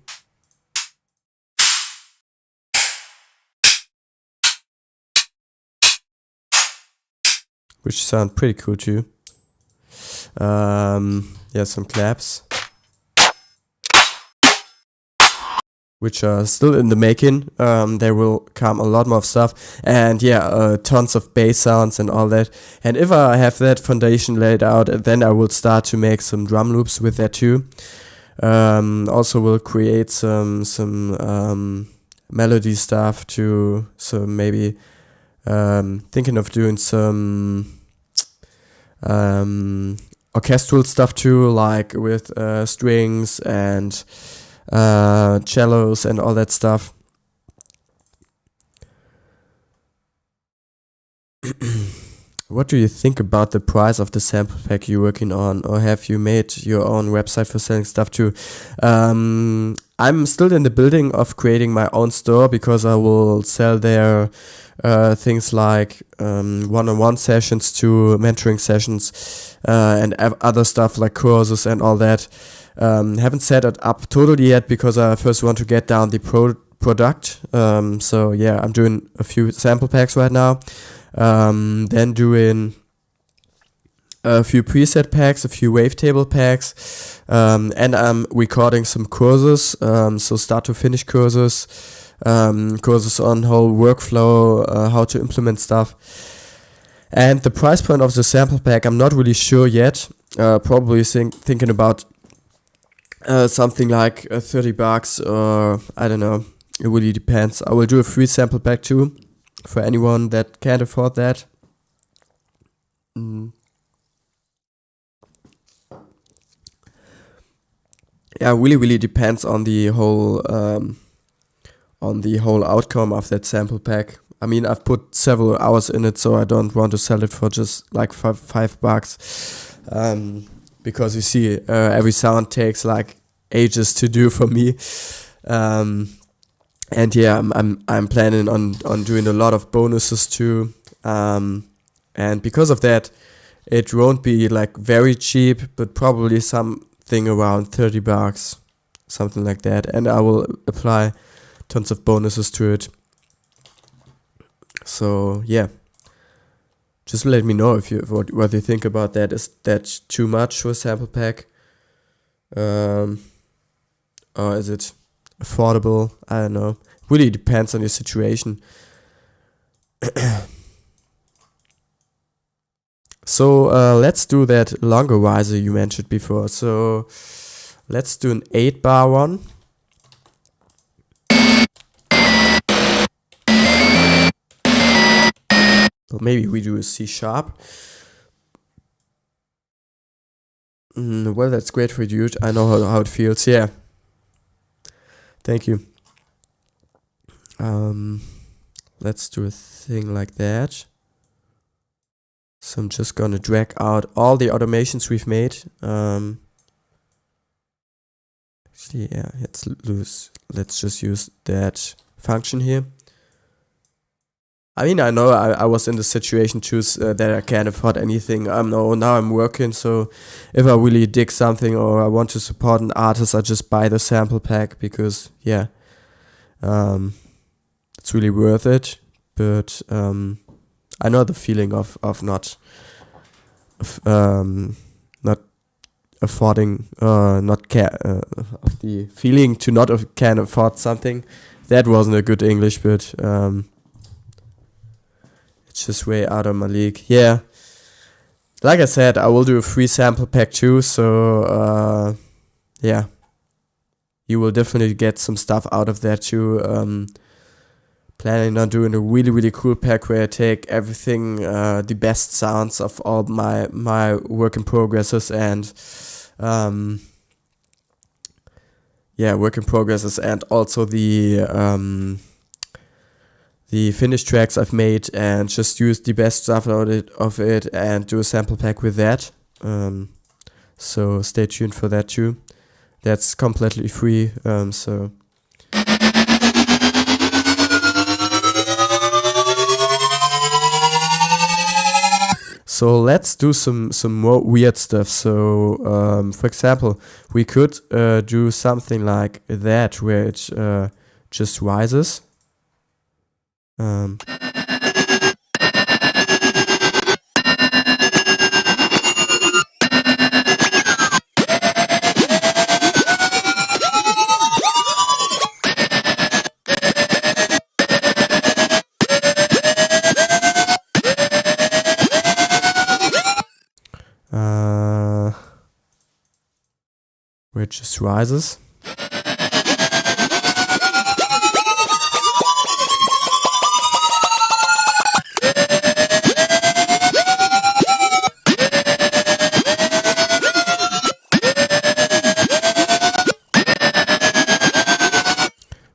which sound pretty cool too. Yeah, some claps, which are still in the making. There will come a lot more stuff, and yeah, tons of bass sounds and all that. And if I have that foundation laid out, then I will start to make some drum loops with that too. Also will create some melody stuff too. So maybe thinking of doing some orchestral stuff too, like with strings and cellos and all that stuff. what do you think about the price of the sample pack you're working on, or have you made your own website for selling stuff too? I'm still in the building of creating my own store, because I will sell there things like one-on-one sessions to mentoring sessions, and other stuff like courses and all that. Haven't set it up totally yet, because I first want to get down the product. So yeah, I'm doing a few sample packs right now. Then doing a few preset packs, a few wavetable packs, and I'm recording some courses, so start to finish courses, courses on whole workflow, how to implement stuff. And the price point of the sample pack, I'm not really sure yet. Probably thinking about something like $30, or I don't know. It really depends. I will do a free sample pack too, for anyone that can't afford that. Yeah, really depends on the whole outcome of that sample pack. I mean, I've put several hours in it, so I don't want to sell it for just like $5. Because you see, every sound takes like ages to do for me. And yeah, I'm planning on doing a lot of bonuses too. And because of that, it won't be like very cheap, but probably something around $30, something like that. And I will apply tons of bonuses to it. So yeah, just let me know if what you think about that. Is that too much for a sample pack? Or is it affordable? I don't know. Really depends on your situation. So let's do that longer riser you mentioned before. So let's do an 8-bar one. So maybe we do a C sharp. Well, that's great for you. I know how it feels. Yeah. Thank you. Let's do a thing like that. So I'm just gonna drag out all the automations we've made. Actually, yeah, let's just use that function here. I mean, I know I was in the situation too, that I can't afford anything. Now I'm working, so if I really dig something or I want to support an artist, I just buy the sample pack, because yeah, it's really worth it. But I know the feeling of not affording, of the feeling to not can afford something. That wasn't a good English, but it's just way out of my league. Yeah, like I said, I will do a free sample pack too. So yeah, you will definitely get some stuff out of that too. Planning on doing a really cool pack where I take everything, the best sounds of all my work in progresses and work in progresses, and also the finished tracks I've made, and just use the best stuff of it and do a sample pack with that. So stay tuned for that too. That's completely free. So let's do some more weird stuff. So for example, we could do something like that, where it just rises. Where it just rises.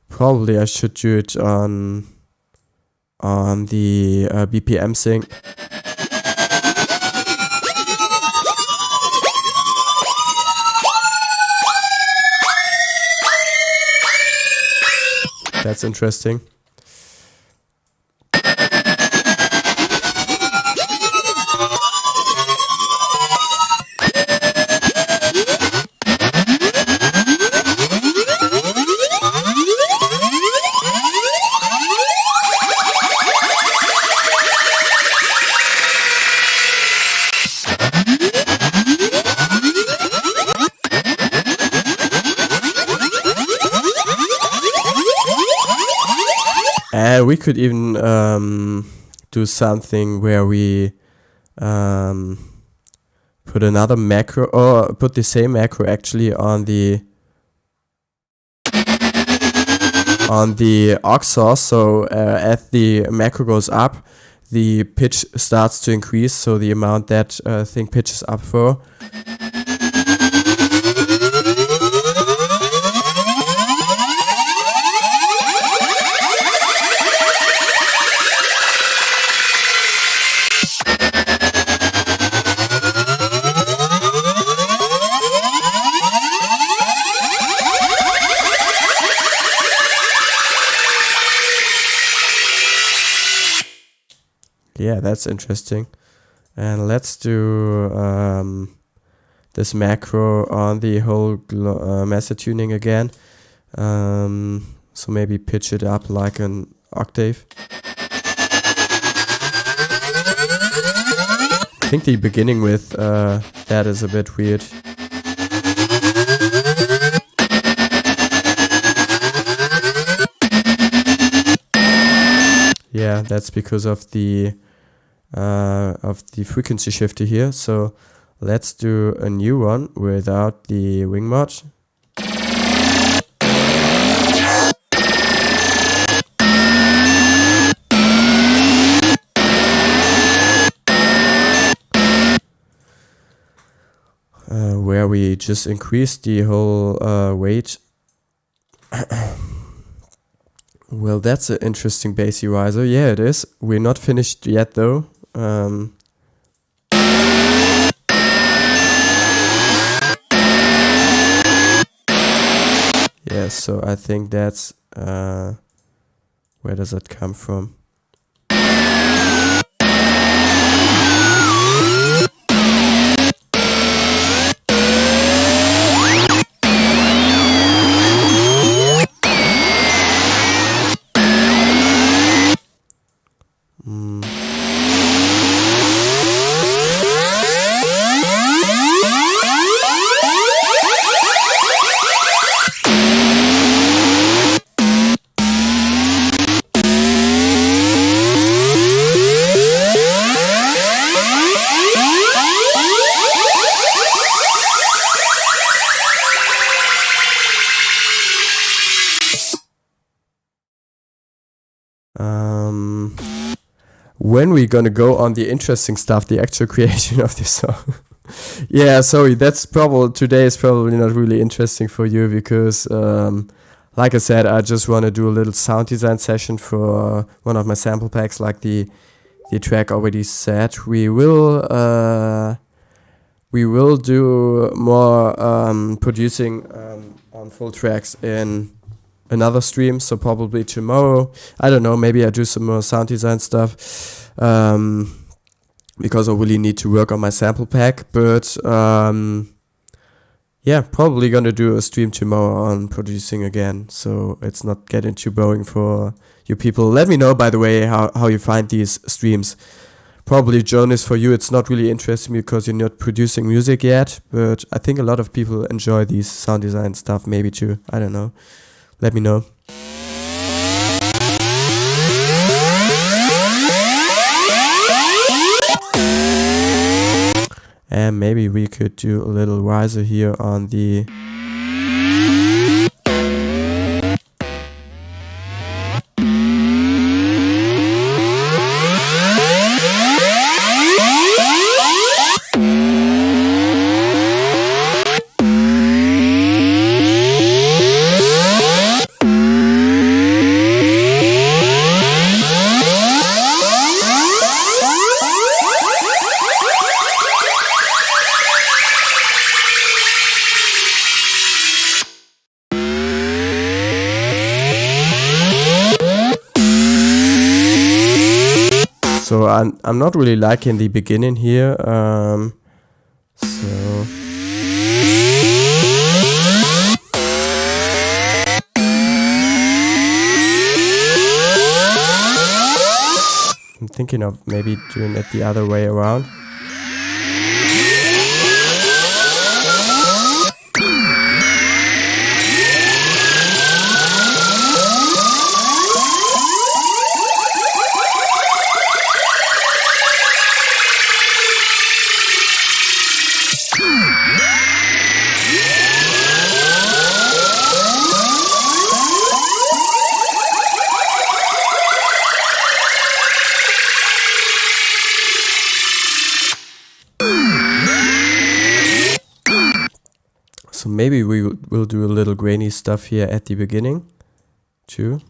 Probably I should do it on the BPM sync. That's interesting. And we could even do something where we put another macro, or put the same macro actually on the aux source. So as the macro goes up, the pitch starts to increase, so the amount that thing pitches up for. Yeah, that's interesting. And let's do this macro on the whole master tuning again. So maybe pitch it up like an octave. I think the beginning with that is a bit weird. Yeah, that's because of the frequency shifter here. So let's do a new one without the wing mod. Where we just increased the whole weight. Well, that's an interesting bass riser. Yeah, it is. We're not finished yet though. Yeah, so I think that's where does that come from? When we gonna go on the interesting stuff, the actual creation of this song? Yeah, sorry, today is probably not really interesting for you because, like I said, I just want to do a little sound design session for one of my sample packs, like the track already said. We will do more producing on full tracks in another stream, so probably tomorrow. I don't know, maybe I do some more sound design stuff because I really need to work on my sample pack, but yeah, probably gonna do a stream tomorrow on producing again, so it's not getting too boring for you people. Let me know, by the way, how you find these streams. Probably, Jonas, for you it's not really interesting because you're not producing music yet, but I think a lot of people enjoy these sound design stuff, maybe too. I don't know. Let me know. And maybe we could do a little riser here on the So I'm not really liking the beginning here. So I'm thinking of maybe doing it the other way around. So maybe we will do a little grainy stuff here at the beginning too.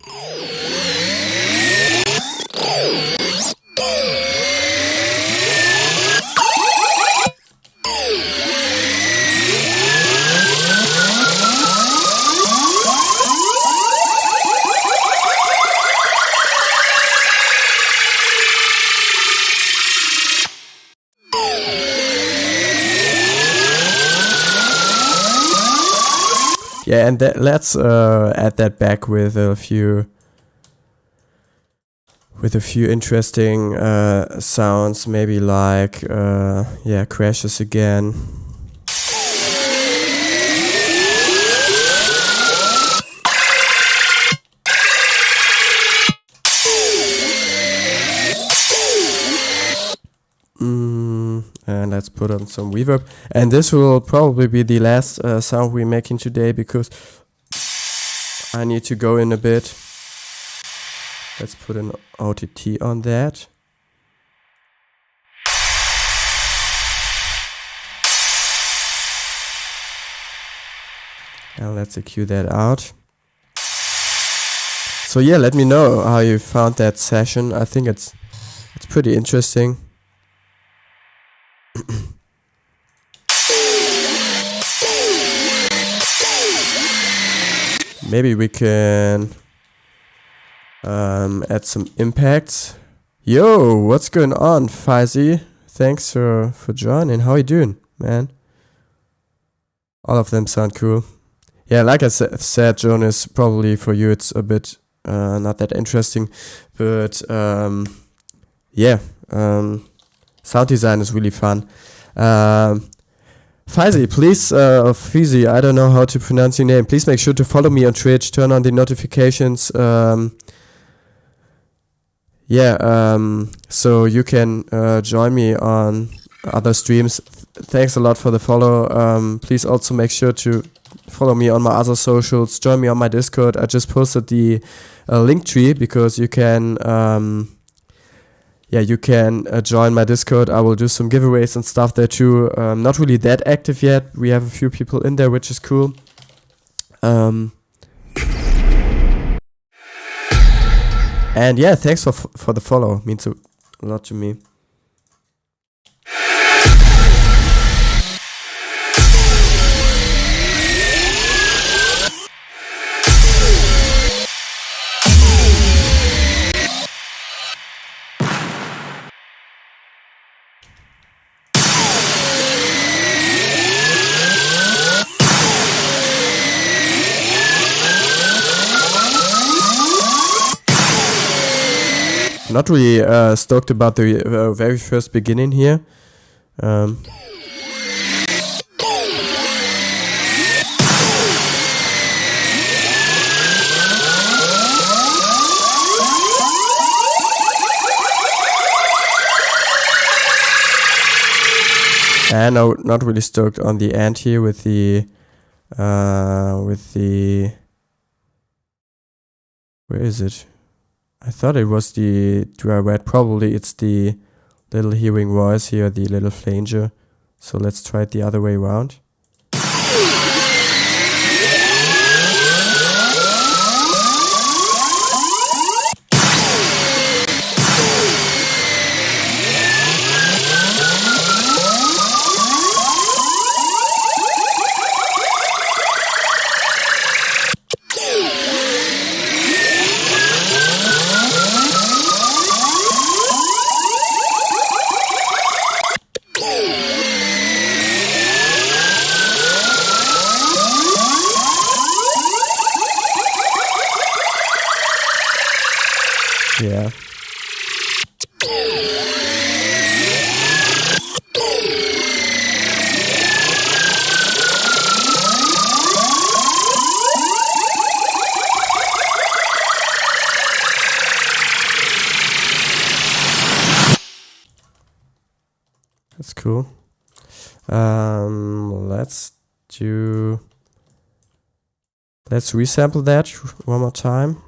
Yeah, and let's add that back with a few interesting sounds, maybe like yeah, crashes again. And let's put on some reverb. And this will probably be the last sound we're making today, because I need to go in a bit. Let's put an OTT on that. And let's EQ that out. So yeah, let me know how you found that session. I think it's pretty interesting. Maybe we can add some impacts. Yo, what's going on, Faizi? Thanks for joining. How are you doing, man? All of them sound cool. Yeah, like I said, Jonas, probably for you it's a bit not that interesting, but yeah, sound design is really fun. Faizi, please, Fizi, I don't know how to pronounce your name. Please make sure to follow me on Twitch, turn on the notifications. So you can join me on other streams. Thanks a lot for the follow. Please also make sure to follow me on my other socials. Join me on my Discord. I just posted the link tree, because you can join my Discord. I will do some giveaways and stuff there too. Not really that active yet. We have a few people in there, which is cool. And yeah, thanks for the follow. Means a lot to me. Not really stoked about the very first beginning here. And I'm not really stoked on the end here with the where is it? I thought it was the duet. Probably it's the little hearing voice here, the little flanger. So let's try it the other way around. cool. Let's resample that one more time.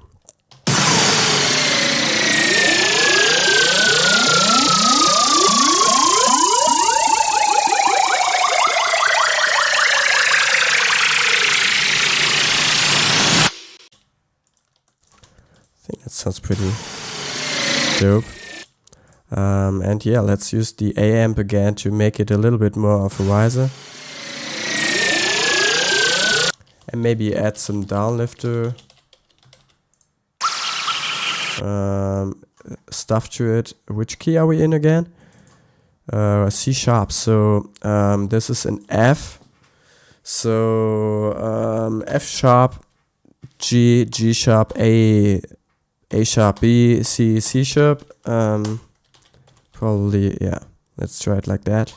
I think that sounds pretty dope. And yeah, let's use the A amp again to make it a little bit more of a riser. And maybe add some downlifter stuff to it. Which key are we in again? C sharp. So this is an F. So F sharp, G, G sharp, A sharp, B, C, C sharp. Probably, yeah. Let's try it like that.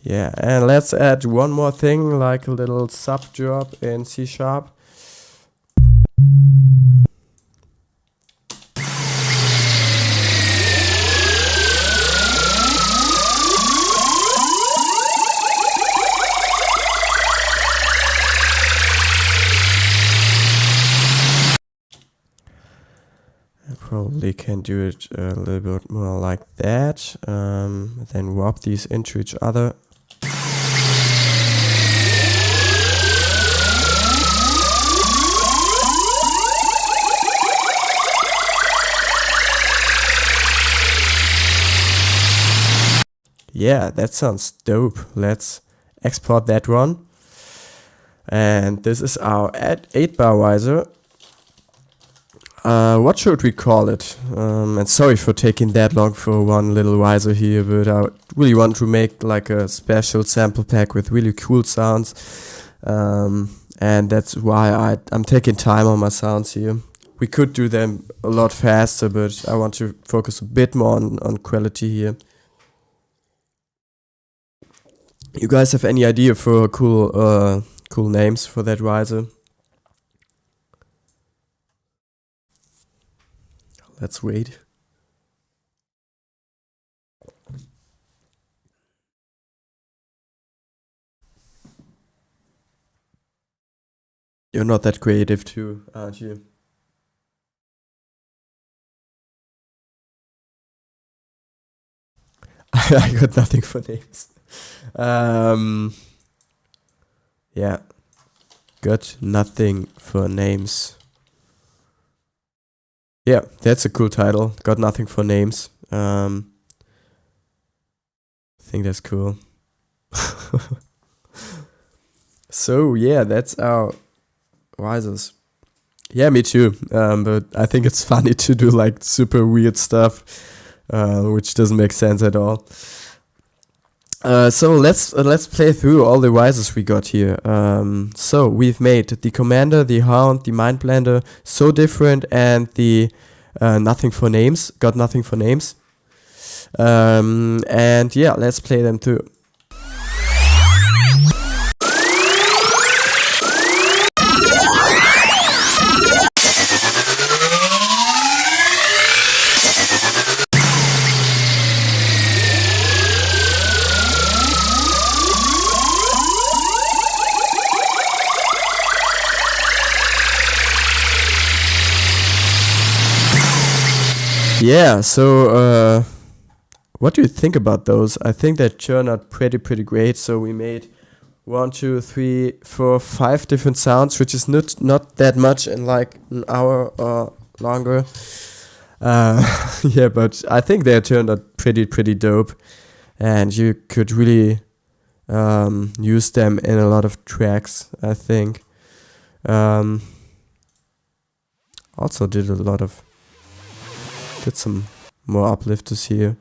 Yeah, and let's add one more thing, like a little sub drop in C sharp. I probably can do it a little bit more like that, then warp these into each other. Yeah, that sounds dope. Let's export that one. And this is our 8-bar riser. What should we call it? And sorry for taking that long for one little riser here, but I really want to make like a special sample pack with really cool sounds. And that's why I'm taking time on my sounds here. We could do them a lot faster, but I want to focus a bit more on quality here. You guys have any idea for cool names for that riser? Let's wait. You're not that creative too, aren't you? I got nothing for names. Yeah, got nothing for names. Yeah, that's a cool title. Got nothing for names. I think that's cool. So yeah, that's our risers. Yeah, me too. But I think it's funny to do like super weird stuff, which doesn't make sense at all. So let's play through all the risers we got here. So we've made the Commander, the Hound, the Mind Blender, So Different, and the Nothing for Names. Got Nothing for Names. And yeah, let's play them through. Yeah, so what do you think about those? I think they turned out pretty great. So we made 1, 2, 3, 4, 5 different sounds, which is not that much in like an hour or longer. Yeah, but I think they turned out pretty dope, and you could really use them in a lot of tracks, I think. Also did some more uplifters here.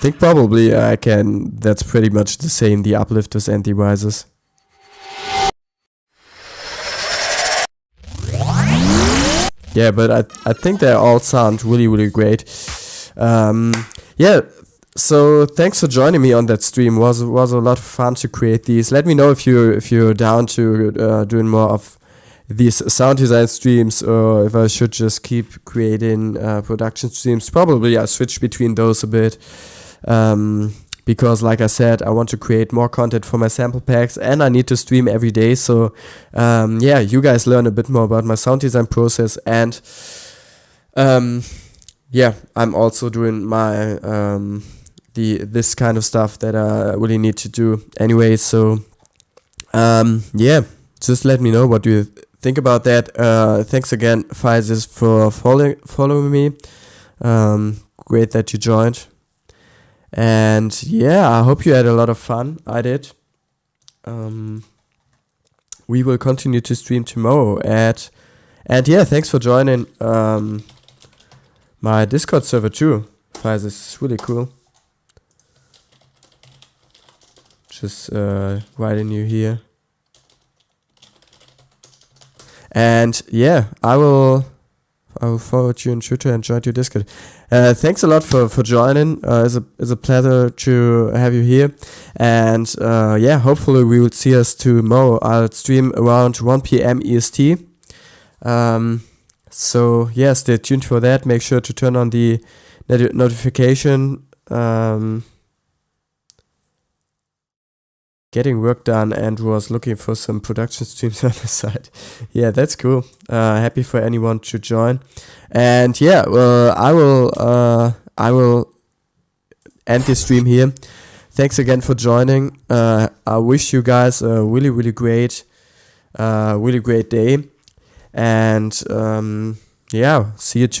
think probably I can. That's pretty much the same. The uplifters and the risers. Yeah, but I think they all sound really great. Yeah. So thanks for joining me on that stream. Was a lot of fun to create these. Let me know if you're down to doing more of these sound design streams, or if I should just keep creating production streams. Probably I switch between those a bit, because like I said, I want to create more content for my sample packs, and I need to stream every day. So yeah, you guys learn a bit more about my sound design process, and yeah, I'm also doing my this kind of stuff that I really need to do anyway. So yeah, just let me know what you think about that. Thanks again, RISERS, for following me. Great that you joined. And yeah, I hope you had a lot of fun. I did. We will continue to stream tomorrow and yeah, thanks for joining my Discord server too. RISERS is really cool. Just writing you here. And yeah, I will forward you on Twitter and join your Discord. Thanks a lot for joining. It's a pleasure to have you here. And yeah, hopefully we will see us tomorrow. I'll stream around 1 p.m. EST. So yeah, stay tuned for that. Make sure to turn on the notification. Getting work done and was looking for some production streams on the side. Yeah, that's cool. Happy for anyone to join. And yeah, I will end this stream here. Thanks again for joining. I wish you guys a really great day. And yeah, see you tomorrow.